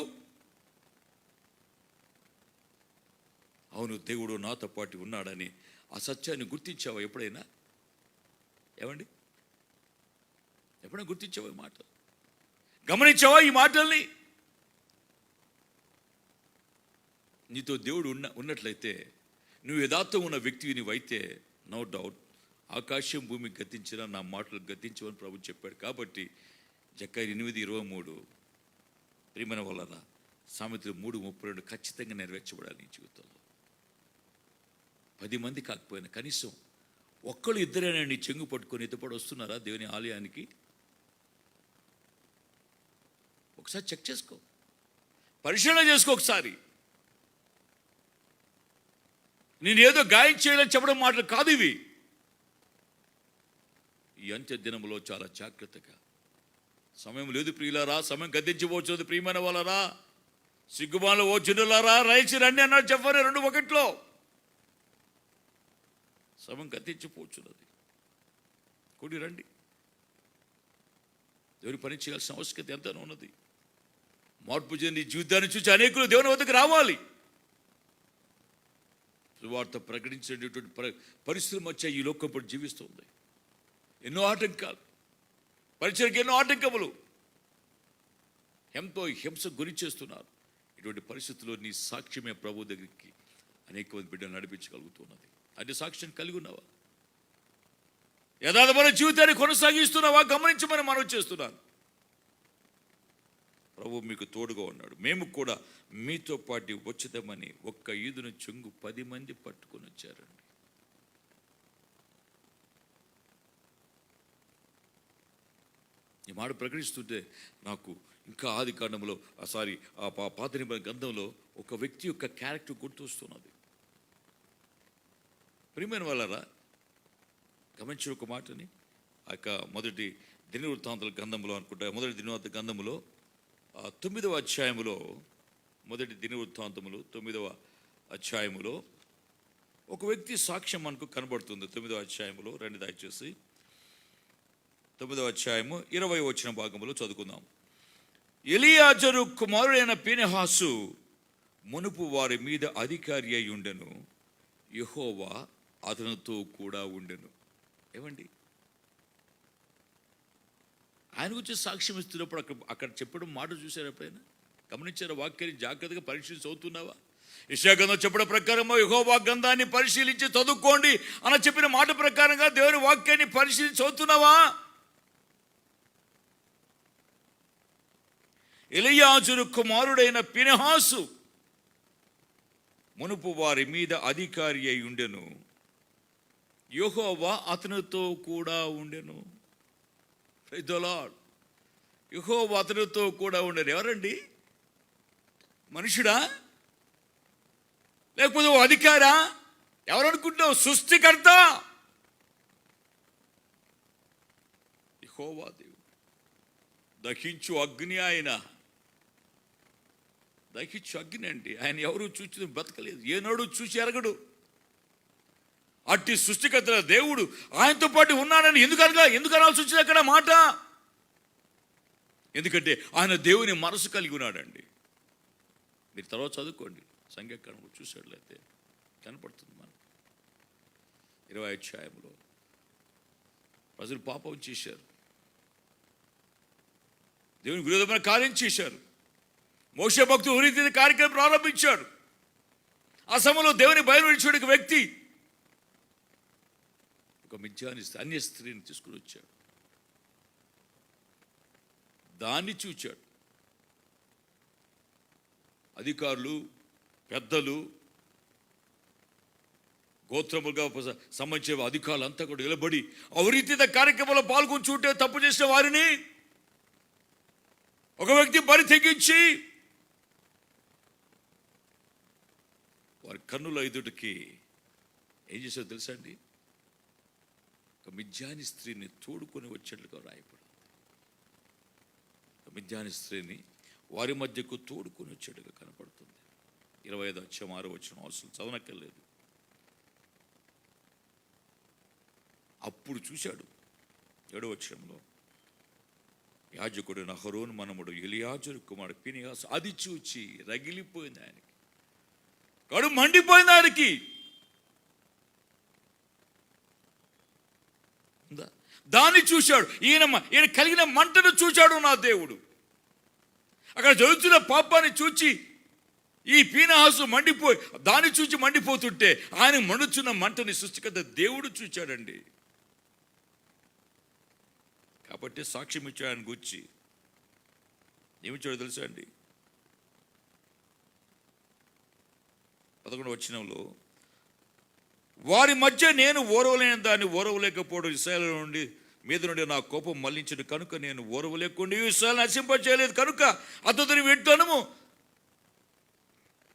అవును, దేవుడు నాతో పాటు ఉన్నాడని ఆ సత్యాన్ని గుర్తించావా ఎప్పుడైనా? ఏమండి, ఎప్పుడైనా గుర్తించావా ఈ మాట? గమనించావా ఈ మాటల్ని? నీతో దేవుడు ఉన్నట్లయితే, నువ్వు యథార్థం ఉన్న వ్యక్తివి నీవైతే, నో డౌట్ ఆకాశం భూమి గతించిన నా మాటలు గతించవని ప్రభు చెప్పాడు. కాబట్టి జక్కయ్య 8:23 ప్రియమైన వాళ్ళరా, సామెతలు 3:32 ఖచ్చితంగా నెరవేర్చబడాలి నీ జీవితంలో. 10 మంది కాకపోయినా కనీసం ఒక్కళ్ళు ఇద్దరైనా నీ చెంగు పట్టుకొని ఎదుపడి వస్తున్నారా దేవుని ఆలయానికి? ఒకసారి చెక్ చేసుకో, పరిశీలన చేసుకో ఒకసారి. నేను ఏదో గాయం చేయాలని చెప్పడం మాటలు కాదు ఇవి. ఈ అంత్య దినంలో చాలా జాగ్రత్తగా, సమయం లేదు ప్రియులారా, సమయం గద్దించబోచున్నది ప్రియమైన వాళ్ళరా, సిగ్గుమాల ఓ జనులారా రైచి రండి అన్నాడు చెప్పారు 2:1. సమయం గద్దించిపోచున్నది, కూడి రండి. దేవుని పని చేయాల్సిన ఆవశ్యకత ఎంతనో ఉన్నది. మార్పు చెంది జీవితాన్ని చూసి అనేకులు దేవుని వద్దకు రావాలి. సువార్త ప్రకటించేటటువంటి పరిశ్రమ వచ్చే ఈ లోకం ఇప్పుడు జీవిస్తుంది. ఎన్నో ఆటంకాలు, పరిచయకి ఎన్నో ఆటంకములు, హింస గురి చేస్తున్నారు. ఇటువంటి పరిస్థితుల్లో నీ సాక్ష్యమే ప్రభు దగ్గరికి అనేక మంది బిడ్డలు నడిపించగలుగుతున్నది. అంటే సాక్ష్యం కలిగి ఉన్నావా? యథార్థమైన జీవితాన్ని కొనసాగిస్తున్నావా? గమనించమని మనం చేస్తున్నాను. ప్రభు మీకు తోడుగా ఉన్నాడు. మేము కూడా మీతో పాటు వచ్చేదామని ఒక్క ఈదును చెంగు 10 మంది పట్టుకొని వచ్చారండి. ఈ మాట ప్రకటిస్తుంటే నాకు ఇంకా ఆది కాండంలో పాత నిబంధన గ్రంథంలో ఒక వ్యక్తి యొక్క క్యారెక్టర్ గుర్తొస్తున్నది. ప్రియమైన వాళ్ళరా, గమనించిన ఒక మాటని ఆ యొక్క మొదటి దినవృత్తాంతాల గ్రంథంలో అనుకుంటా, మొదటి దినవృత్తాంత గ్రంథంలో 9వ అధ్యాయములో, మొదటి దినవృత్తాంతములు 9వ అధ్యాయములో ఒక వ్యక్తి సాక్ష్యం మనకు కనబడుతుంది. 9వ అధ్యాయములో రండి దయచేసి 9వ అధ్యాయము 20వ భాగంలో చదువుకుందాం. ఎలియాజరు కుమారుడైన ఫీనెహాసు మునుపు వారి మీద అధికారి అయి ఉండెను, యెహోవా అతనితో కూడా ఉండెను. ఏమండి, ఆయన గురించి సాక్ష్యం ఇస్తున్నప్పుడు అక్కడ చెప్పడం మాట చూసారు ఎప్పుడైనా? గమనించారా? వాక్యాన్ని జాగ్రత్తగా పరిశీలించి చదువుతున్నావా? యెషయా గ్రంథం చెప్పిన ప్రకారం యెహోవా గ్రంథాన్ని పరిశీలించి చదువుకోండి అని చెప్పిన మాట ప్రకారంగా దేవుని వాక్యాన్ని పరిశీలించి చదువుతున్నావా? ఎలియాజరు కుమారుడైన ఫీనెహాసు మునుపు వారి మీద అధికారి అయి ఉండెను, యెహోవా అతనితో కూడా ఉండెను. Praise the lord. యెహోవా అతనితో కూడా ఉండెను. ఎవరండి? మనుషుడా? లేకపోతే ఓ అధికారా? ఎవరనుకుంటున్నావు? సృష్టికర్త యెహోవా దేవుడు. దహించు అగ్ని ఆయన. దహించు అగ్ని అండి. ఆయన ఎవరు చూసి బ్రతకలేదు, ఏనాడు చూసి ఎరగడు. అట్టి సృష్టికర్త దేవుడు ఆయనతో పాటు ఉన్నాడని ఎందుకు అనాల్సి వచ్చింది అక్కడ మాట? ఎందుకంటే ఆయన దేవుని మనసు కలిగి ఉన్నాడండి. మీరు తర్వాత చదువుకోండి, సంఖ్యాకాండంలో చూసేట్లయితే కనపడుతుంది మనకు. 20వ అధ్యాయంలో ప్రజలు పాపం చేశారు, దేవుని విరోధమైన కార్యం చేశారు. మోషే భక్తుడు ఉరితీత కార్యక్రమం ప్రారంభించాడు. ఆ సమయంలో దేవుని భయం విడిచిన వ్యక్తి ఒక మిథ్యాని అన్య స్త్రీని తీసుకుని వచ్చాడు. దాన్ని చూచాడు. అధికారులు, పెద్దలు, గోత్రములుగా సంబంధించిన అధికారులు అంతా కూడా నిలబడి అవినీతి కార్యక్రమంలో పాల్గొని చూటే తప్పు చేసిన వారిని ఒక వ్యక్తి బరి తెగించి వారి కన్నుల ఎదుటికి ఏం చేశారో తెలుసా అండి? ఒక మిథ్యాని స్త్రీని తోడుకొని వచ్చినట్లుగా రాయబడింది. ఒక మిథ్యాని స్త్రీని వారి మధ్యకు తోడుకొని వచ్చేట్టుగా కనపడుతుంది. 25వ అధ్యాయం 6వ వచనం అసలు చదవనక్కర్లేదు. అప్పుడు చూశాడు 7వ వచనంలో, యాజకుడు అహరోను మనముడు ఎలియాజరు కుమారుడు ఫినెహాసు అది చూచి రగిలిపోయింది, ఆయనకి కడుపు మండిపోయింది. ఆయనకి దాన్ని చూశాడు. ఈయన కలిగిన మంటను చూశాడు నా దేవుడు. అక్కడ జరుగుతున్న పాపాన్ని చూచి ఈ ఫినెహాసు దాన్ని చూచి మండిపోతుంటే ఆయన మండుచున్న మంటని సృష్టికర్త దేవుడు చూచాడండి. కాబట్టి సాక్ష్యం ఇచ్చాడు ఆయన గురించి. ఏమిచ్చాడో తెలుసా అండి? 11వ వచనంలో, వారి మధ్య నేను ఓరవలేని దాన్ని ఓరవలేకపోవడం ఇశ్రాయేలు మీద నుండి నా కోపం మళ్లించిన కనుక నేను ఓరవలేకుండా ఇశ్రాయేలును నశింపచేయలేదు కనుక అతడిని వింటాను.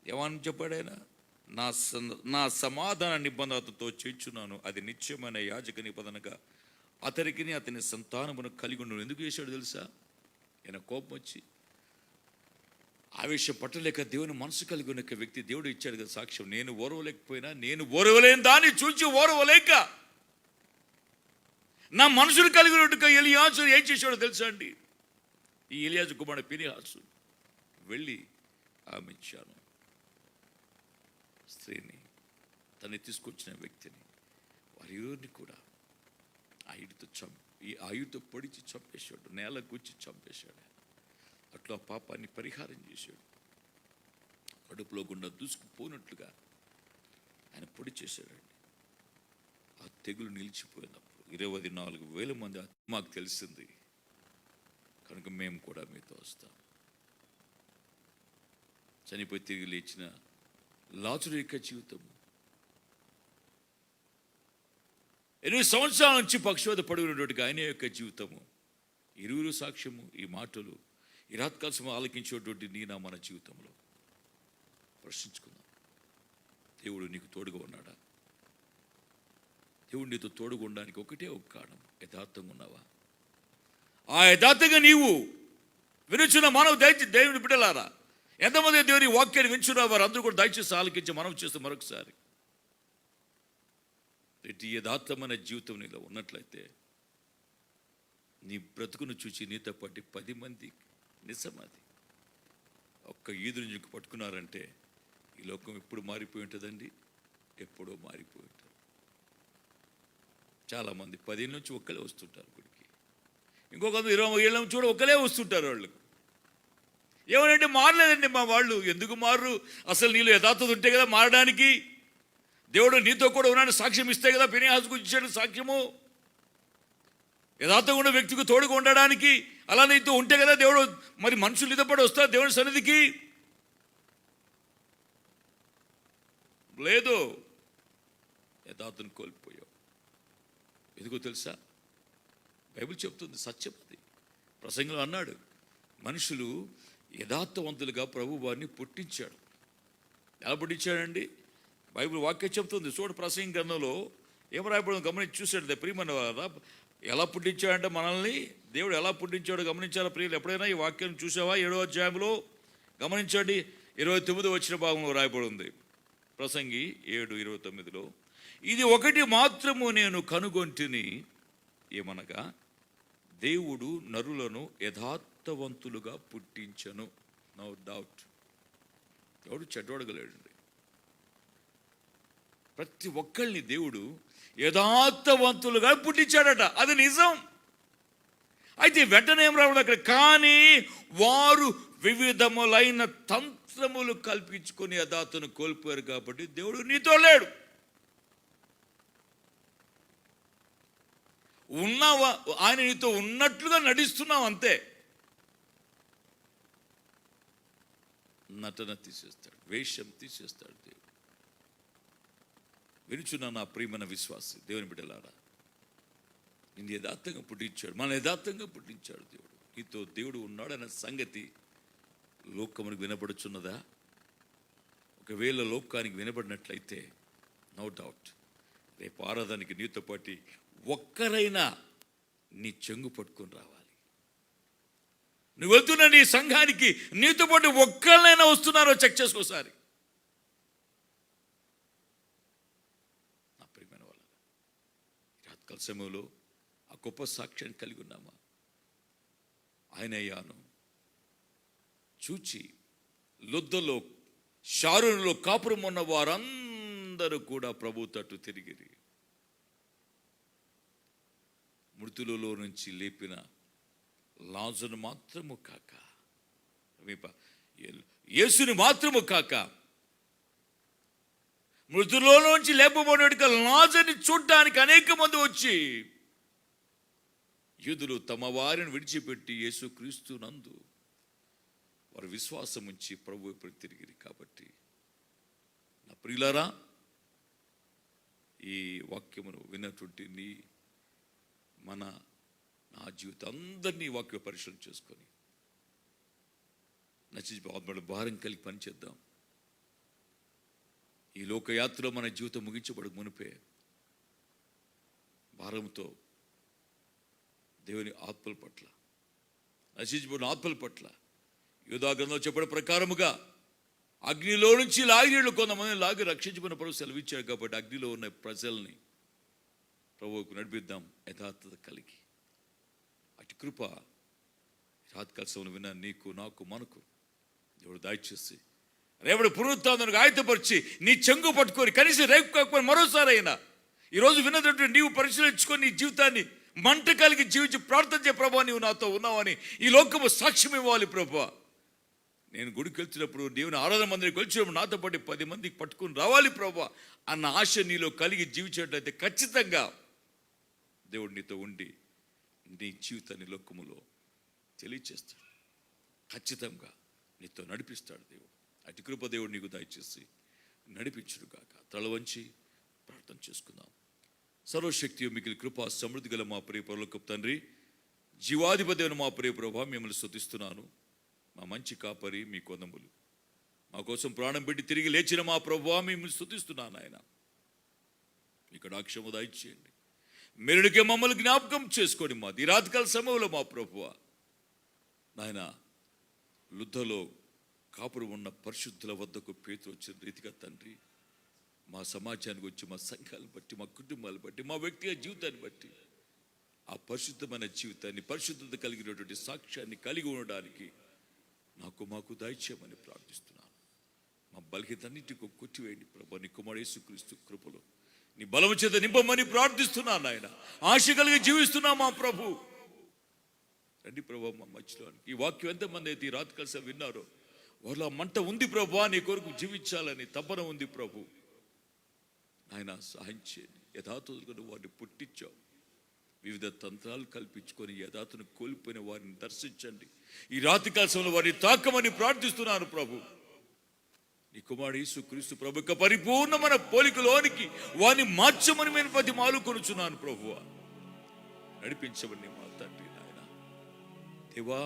ఏమని చెప్పాడు ఆయన? నా సమాధాన నిబంధన అతనితో చేర్చున్నాను, అది నిత్యమైన యాజక నిబంధనగా అతనికి అతని సంతానమును కలిగి ఉండను. ఎందుకు చేశాడు తెలుసా? ఆయన కోపం వచ్చి ఆవేశం పట్టలేక దేవుని మనసు కలిగి ఉన్న వ్యక్తి దేవుడు ఇచ్చాడు కదా సాక్ష్యం. నేను ఓరవలేకపోయినా, నేను ఓరవలేని దాన్ని చూచి ఓరవలేక నా మనసును కలిగి ఉన్నట్టుగా ఎలియాజు ఏం చేశాడో తెలుసా అండి? ఈ ఎలియాజు కుమారుడు ఫినెహాసు వెళ్ళి ఆమె ఇచ్చాను స్త్రీని, తను తీసుకొచ్చిన వ్యక్తిని, వారి ఇరువురిని కూడా ఆయుధతో పొడిచి చంపేశాడు, నేల గుచ్చి చంపేశాడు. అట్లా పాపాన్ని పరిహారం చేశాడు. కడుపులో గుండా దూసుకుపోయినట్లుగా ఆయన పొడి చేశాడండి. ఆ తెగులు నిలిచిపోయినప్పుడు 24,000 మంది మాకు తెలిసింది కనుక మేము కూడా మీతో వస్తాం. చనిపోయి తిరిగి లేచిన లాజరు యొక్క జీవితము 8 సంవత్సరాల నుంచి పక్షవాత పడుకున్నటువంటి ఆయన యొక్క జీవితము, ఇరువురు సాక్ష్యము, ఈ మాటలు ఈ రాత్కాల్సం ఆలకించేటువంటి నా మన జీవితంలో ప్రశ్నించుకుందాం. దేవుడు నీకు తోడుగా ఉన్నాడా? దేవుడు నీతో తోడుగా ఉండడానికి ఒకటే ఒక కారణం, యథార్థంగా ఉన్నావా? ఆ యథార్థంగా నీవు వినుచున్న మానవ దేవుని బిడ్డలారా, ఎంతమంది దేవుని వాక్యాన్ని వించున్న వారు అందరూ కూడా దయచేసి ఆలకించి మనం చేస్తూ మరొకసారి యథార్థమైన జీవితం నీలో ఉన్నట్లయితే నీ బ్రతుకును చూచి నీతో పాటు 10 మంది నిజమది ఒక్క ఈదు నుంచి పట్టుకున్నారంటే ఈ లోకం ఎప్పుడు మారిపోయి ఉంటుందండి? ఎప్పుడో మారిపోయి ఉంటుంది. చాలామంది 10 నుంచి ఒక్కలే వస్తుంటారు గుడికి, ఇంకొక 20 ఏళ్ళ నుంచి కూడా ఒక్కలే వస్తుంటారు. వాళ్ళకు ఏమనంటే మారలేదండి మా వాళ్ళు. ఎందుకు మారు? అసలు నీళ్ళు యథార్థత ఉంటే కదా మారడానికి. దేవుడు నీతో కూడా ఉన్నాడు సాక్ష్యం ఇస్తే కదా ఫినెహాసుకు ఇచ్చాడు సాక్ష్యము. యథార్థంగా ఉన్న వ్యక్తికి తోడుగా ఉండడానికి అలా నీతో ఉంటే కదా దేవుడు మరి మనుషులు నీతో పాటు వస్తారు దేవుని సన్నిధికి. లేదు, యథార్థను కోల్పోయావు. ఎందుకో తెలుసా? బైబిల్ చెప్తుంది, సత్యం అది. ప్రసంగంలో అన్నాడు, మనుషులు యథార్థవంతులుగా ప్రభు వారిని పుట్టించాడు. ఎలా పుట్టించాడండి? బైబిల్ వాక్యం చెప్తుంది. చూడు, ప్రసంగ గ్రంథంలో ఏం రాయబడిందో గమనించి చూశాడు ప్రియమైన వారా. ఎలా పుట్టించాడంటే మనల్ని దేవుడు ఎలా పుట్టించాడో గమనించారా ప్రియులు? ఎప్పుడైనా ఈ వాక్యం చూసావా? 7వ అధ్యాయంలో గమనించండి, 29వ వచ్చిన భాగంలో రాయబడి ఉంది. ప్రసంగి 7:29లో, ఇది ఒకటి మాత్రము నేను కనుగొంటిని, ఏమనగా దేవుడు నరులను యథార్థవంతులుగా పుట్టించను. No doubt. ఎవడు చెడ్డోడగలేడండి. ప్రతి ఒక్కరిని దేవుడు యథార్థవంతులుగా పుట్టించాడట. అది నిజం. అయితే వెంటనే ఏం రావడం అక్కడ, కానీ వారు వివిధములైన తంత్రములు కల్పించుకొని యథార్థను కోల్పోయారు కాబట్టి దేవుడు నీతో లేడు. ఉన్నావా, ఆయన నీతో ఉన్నట్లుగా నటిస్తున్నావు అంతే. నటన తీసేస్తాడు, వేషం తీసేస్తాడు దేవుడు. వినుచున్న నా ప్రియమైన విశ్వాసి దేవుని బిడ్డలారా, నిన్ను యథార్థంగా పుట్టించాడు, మన యథార్థంగా పుట్టించాడు దేవుడు. నీతో దేవుడు ఉన్నాడన్న సంగతి లోకమునికి వినపడుచున్నదా? ఒకవేళ లోకానికి వినపడినట్లయితే నో డౌట్ రేపు ఆరాధనకి నీతో పాటు ఒక్కరైనా నీ చెంగు పట్టుకొని రావాలి. నువ్వు వెళ్తున్న నీ సంఘానికి నీతో పాటు ఒక్కరైనా వస్తున్నారో చెక్ చేసుకోసారి. నా ప్రియమైన వాళ్ళ రాత్కాల సమయంలో ఆ గొప్ప సాక్ష్యాన్ని కలిగి ఉన్నామా? ఆయన అయ్యాను చూచి లొద్దలో షారోనులో కాపురం ఉన్న వారందరూ కూడా ప్రభు తట్టు తిరిగిరి. మృతులలో నుంచి లేపిన లాజరును మాత్రము కాక, యేసుని మాత్రము కాక, మృతులలో నుంచి లేపబడిన లాజరుని చూడడానికి అనేక మంది వచ్చి యూదులు తమ వారిని విడిచిపెట్టి యేసుక్రీస్తు నందు వారు విశ్వాసం ఉంచి ప్రభు వైపు తిరిగిరి. కాబట్టి నా ప్రియులారా, ఈ వాక్యమును విన్నటువంటి నా జీవితం అందరినీ వాక్య పరిశీలన చేసుకొని నచ్చి భారం కలిగి పనిచేద్దాం. ఈ లోకయాత్రలో మన జీవితం ముగించబడు మునిపే భారంతో దేవుని ఆత్మల పట్ల, నశించబడిన ఆత్మల పట్ల యూదా గ్రంథంలో చెప్పిన ప్రకారముగా అగ్నిలో నుంచి లాగినీళ్ళు కొంతమంది లాగి రక్షించబడిన ప్రభు సెలవిచ్చాడు. కాబట్టి అగ్నిలో ఉన్న ప్రజల్ని ప్రభువుకు నడిపిద్దాం యథార్థత కలిగి. అటు కృప రాత్కాల విన్న నీకు, నాకు, మనకు దేవుడు దయచేసి రేపటి పునరుత్థానానికి ఆయుధపరిచి నీ చెంగు పట్టుకొని కనీసం రేపు కాకపోయినా మరోసారి అయినా ఈరోజు విన్నటువంటి నీవు పరిశీలించుకొని నీ జీవితాన్ని మంట కలిగి జీవించి ప్రార్థన చేయ, ప్రభా నీవు నాతో ఉన్నావని ఈ లోకము సాక్ష్యం ఇవ్వాలి. ప్రభా నేను గుడికి వెళ్తున్నప్పుడు, దేవుని ఆరాధన మందిరికి వచ్చినప్పుడు నాతో పాటు 10 మందికి పట్టుకుని రావాలి ప్రభా అన్న ఆశ నీలో కలిగి జీవించినట్లయితే ఖచ్చితంగా దేవుడు నీతో ఉండి నీ జీవితాన్ని లోకములో తెలియచేస్తాడు. ఖచ్చితంగా నీతో నడిపిస్తాడు దేవుడు. అటు కృప దేవుడు నీకు దయచేసి నడిపించుడు గాక. తల వంచి ప్రార్థన చేసుకుందాం. సర్వశక్తి మిగిలిన కృపా సమృద్ధి గల మా ప్రియ పరలోకపు తండ్రి, జీవాధిపతి అయిన మా ప్రియ ప్రభా, మిమ్మల్ని స్తుతిస్తున్నాను. మా మంచి కాపరి, మీ కొందములు, మా కోసం ప్రాణం పెట్టి తిరిగి లేచిన మా ప్రభువా, మిమ్మల్ని స్తుతిస్తున్నాను. ఆయన మీ కటాక్షము దయచేయండి. మెరుడికే మమ్మల్ని జ్ఞాపకం చేసుకోండి. మా ఈ రాత్రికాల సమయంలో మా ప్రభువా నాయన లుద్దలో కాపురం ఉన్న పరిశుద్ధుల వద్దకు పేతురు వచ్చిన రీతిగా తండ్రి, మా సమాజానికి వచ్చి, మా సంఘాలను బట్టి, మా కుటుంబాలను బట్టి, మా వ్యక్తిగత జీవితాన్ని బట్టి ఆ పరిశుద్ధమైన జీవితాన్ని, పరిశుద్ధత కలిగినటువంటి సాక్ష్యాన్ని కలిగి ఉండడానికి మాకు దయచేయమని ప్రార్థిస్తున్నాను. మా బలహీనతన్నిటికీ కొట్టివేయండి ప్రభా. నీ కుమారుడు యేసుక్రీస్తు కృపలో నీ బలము చేత నింపమని ప్రార్థిస్తున్నాను. ఆయన ఆశ కలిగి జీవిస్తున్నాం మా ప్రభు. రండి ప్రభా మా మధ్యలో. ఈ వాక్యం ఎంతమంది అయితే ఈ రాత్రి కలిసి విన్నారో వాళ్ళ మంట ఉంది ప్రభా, నీ కొరకు జీవించాలని తపన ఉంది ప్రభు. ఆయన సహాయం చేయండి. యథార్థులుగా వారిని పుట్టించావు. వివిధ తంత్రాలు కల్పించుకొని యథార్థను కోల్పోయిన వారిని దర్శించండి. ఈ రాత్రి కాలంలో వారిని తాకమని ప్రార్థిస్తున్నాను ప్రభు. నీ కుమారుడు యేసుక్రీస్తు ప్రభు యొక్క పరిపూర్ణమైన పోలికలోనికి వారిని మార్చమని నేను ప్రతి మాలుకొనుచున్నాను ప్రభువా. నడిపించమని మా తండ్రి నాయన దేవా,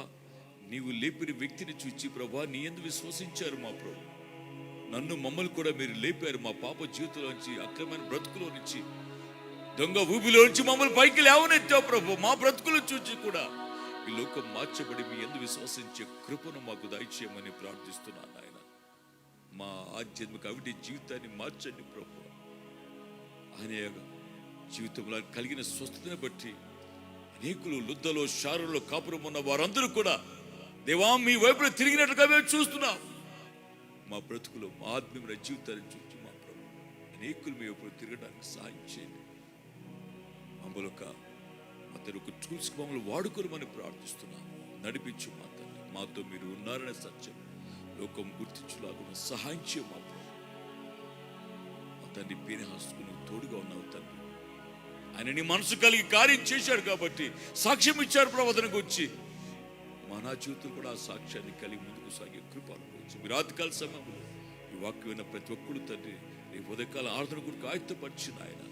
నీవు లేపిన వ్యక్తిని చూచి ప్రభా నీ యందు విశ్వసించారు మా ప్రభు. నన్ను మమ్మల్ని కూడా మీరు లేపారు. మా పాప జీవితంలో నుంచి, అక్రమైన బ్రతుకులో నుంచి, దొంగ ఊబిలో నుంచి మమ్మల్ని పైకి లేవనెత్తావు ప్రభు. మా బ్రతుకులు చూచి కూడా ఈ లోకం మార్చబడి మీ యందు విశ్వసించే కృపను మాకు దయచేయమని ప్రార్థిస్తున్నాను ఆయన. మా ఆధ్యాత్మిక అవిటి జీవితాన్ని మార్చండి ప్రభు. ఆయన జీవితంలో కలిగిన స్వస్థతను బట్టి అనేకులు లుద్దలో షారులో కాపురం ఉన్న వారందరూ కూడా దేవా మీ వైపులో తిరిగినట్లుగా మేము చూస్తున్నాం. మా బ్రతుకులో మా ఆత్మీయ జీవితాన్ని చూసి మా ప్రభు అనేకులు మీ వైపులో తిరగడానికి సహాయం చేయండి. మమ్మల్ని ఒక చూసి మమ్మల్ని వాడుకోమని ప్రార్థిస్తున్నాం. నడిపించు మా తండ్రి. మాతో మీరు ఉన్నారనే సత్యం లోకం గుర్తించులాగా సహాయం చేయ మా ప్రభు. మా తండ్రి పీనహాసుకు నువ్వు తోడుగా ఉన్నావు తండ్రి. ఆయన నీ మనసు కలిగి కార్యం చేశాడు కాబట్టి సాక్ష్యం ఇచ్చారు ప్రవదనకు వచ్చి. మన జీవితం కూడా ఆ సాక్ష్యాన్ని కలిగి ముందుకు సాగే కృప అనుకోవచ్చు. మీరు రాత్రికాల సమయంలో ఈ వాక్యం విన్న ప్రతి ఒక్కరు తండ్రి నీ ఉదయకాల ఆరాధన కొరకు ఆయుధపరిచిన ఆయన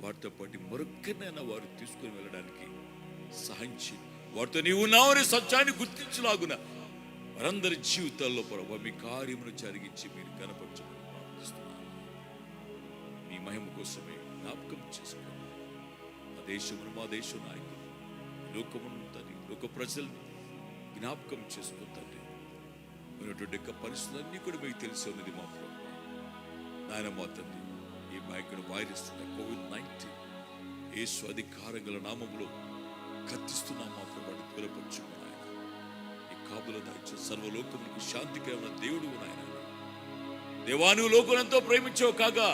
వారితో పాటు మరొక్కరినైనా వారు తీసుకుని వెళ్ళడానికి సహాయం చేయి. వారితో నీవు ఉన్నావని సత్యాన్ని గుర్తించలాగున వారందరి జీవితాల్లో ప్రభావ మీ కార్యమును జరిగించి మీరు కనపరచమని ప్రార్థిస్తున్నాను. మీ మహిమ కోసమే జ్ఞాపకం చేసుకోండి. మా దేశమును మా దేశ నాయకులు లోకమును తండ్రి లోక ప్రజల్ని జ్ఞాపకం చేసుకుందండి. ఉన్నటువంటి పరిస్థితులన్నీ కూడా మీకు తెలిసి ఉన్నది మా ప్రభు. నాయన మా తండ్రి ఈ భయంకర వైరస్ COVID-19 యేసు అధికారం గల నామములో కత్తిస్తున్నాం మా ప్రభు. దూరపరచుకున్న ఆయన ఈ కాపుల దాచి సర్వలోకములకు శాంతికరమైన దేవుడు నాయన. దేవాను లోకనంతో ప్రేమించావు కాగా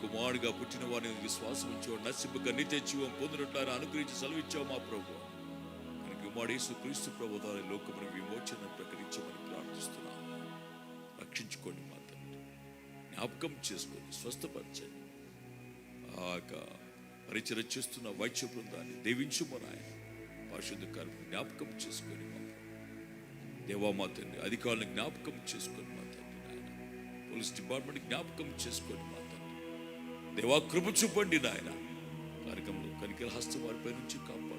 కుమారుడిగా పుట్టిన వారిని విశ్వాసం ఉంచావు నశింపక నిత్య జీవం పొందినట్లు అనుగ్రహించి సెలవిచ్చావు మా ప్రభు. యేసు క్రీస్తు ప్రభు ద్వారా లోకమును విమోచన ప్రకటించమని ప్రార్థిస్తున్నాను. రక్షించుకోండి మా తండ్రి. జ్ఞాపకం చేసుకొని స్వస్థపరచండి. పరిచయం చేస్తున్న వైద్య బృందాన్ని దీవించుమని ఆయన పరిశుద్ధ కార్యక్రమం జ్ఞాపకం చేసుకొని మా దేవా మా తండ్రి. అధికారులను జ్ఞాపకం చేసుకొని మా తండ్రి. నాయన పోలీస్ డిపార్ట్మెంట్ జ్ఞాపకం చేసుకొని మా తండ్రి. దేవా కృప చూపండి నాయన. కార్యక్రమంలో కనికల హస్తం వారిపై నుంచి కాపాడు.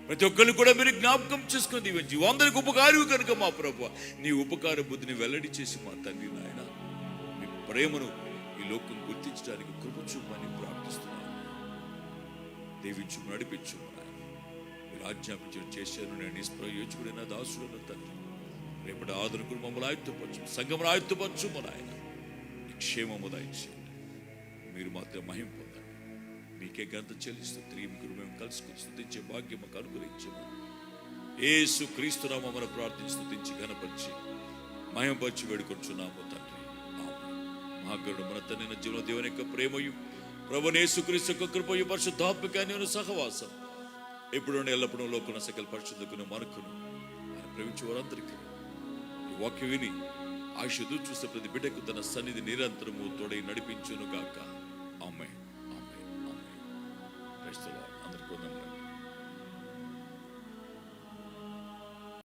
ప్రతి ఒక్కరిని కూడా మీరు జ్ఞాపకం చేసుకుని దీవించి అందరికి ఉపకారి కనుక మా ప్రభు నీ ఉపకార బుద్ధిని వెల్లడి చేసి మా తండ్రి నాయన మీ ప్రేమను ఈ లోకం గుర్తించడానికి కృప చూపని ప్రార్థిస్తున్నాను. దీవించు నడిపించు మీరు ఆజ్ఞాపించడం చేశాను. నేను నిష్ప్రయోజకుడైన దాసుడైన తండ్రి రేపటి ఆదరణకు మమ్మల్ని ఆయుత్తపరచు సంఘమును ఆయుత్తపరచు మన ఆయన క్షేమము దయచేయండి. మీరు మాత్రం మహిమ పొందండి. మీకే గంత చెల్లిస్తూ త్రిముఖులు మేము కలుసుకుని స్తుతించే భాగ్యం మాకు అనుగ్రహించమని యేసు క్రీస్తు నామమున ప్రార్థించి స్తుతించి ఘనపరిచి మహిమపరిచి వేడుకొంచున్నాము తండ్రి. మహాగరుడు మన తండ్రి జీవన దేవుని యొక్క ప్రేమయు ప్రభువైన యేసు క్రీస్తు యొక్క కృపయు పరిశుద్ధాత్మక అన్యోన్య సహవాసం ఎప్పుడు ఎల్లప్పుడూ లోకున్న సకల పరిశుద్ధకును మనకును ఆయన ప్రేమించే వారందరికీ ఈ వాక్యం విని ఆయుష్ ఎదురు చూస్తే ప్రతి బిడ్డకు తన సన్నిధి నిరంతరము తోడై నడిపించును గాక. ఆమేన్. Praise the Lord.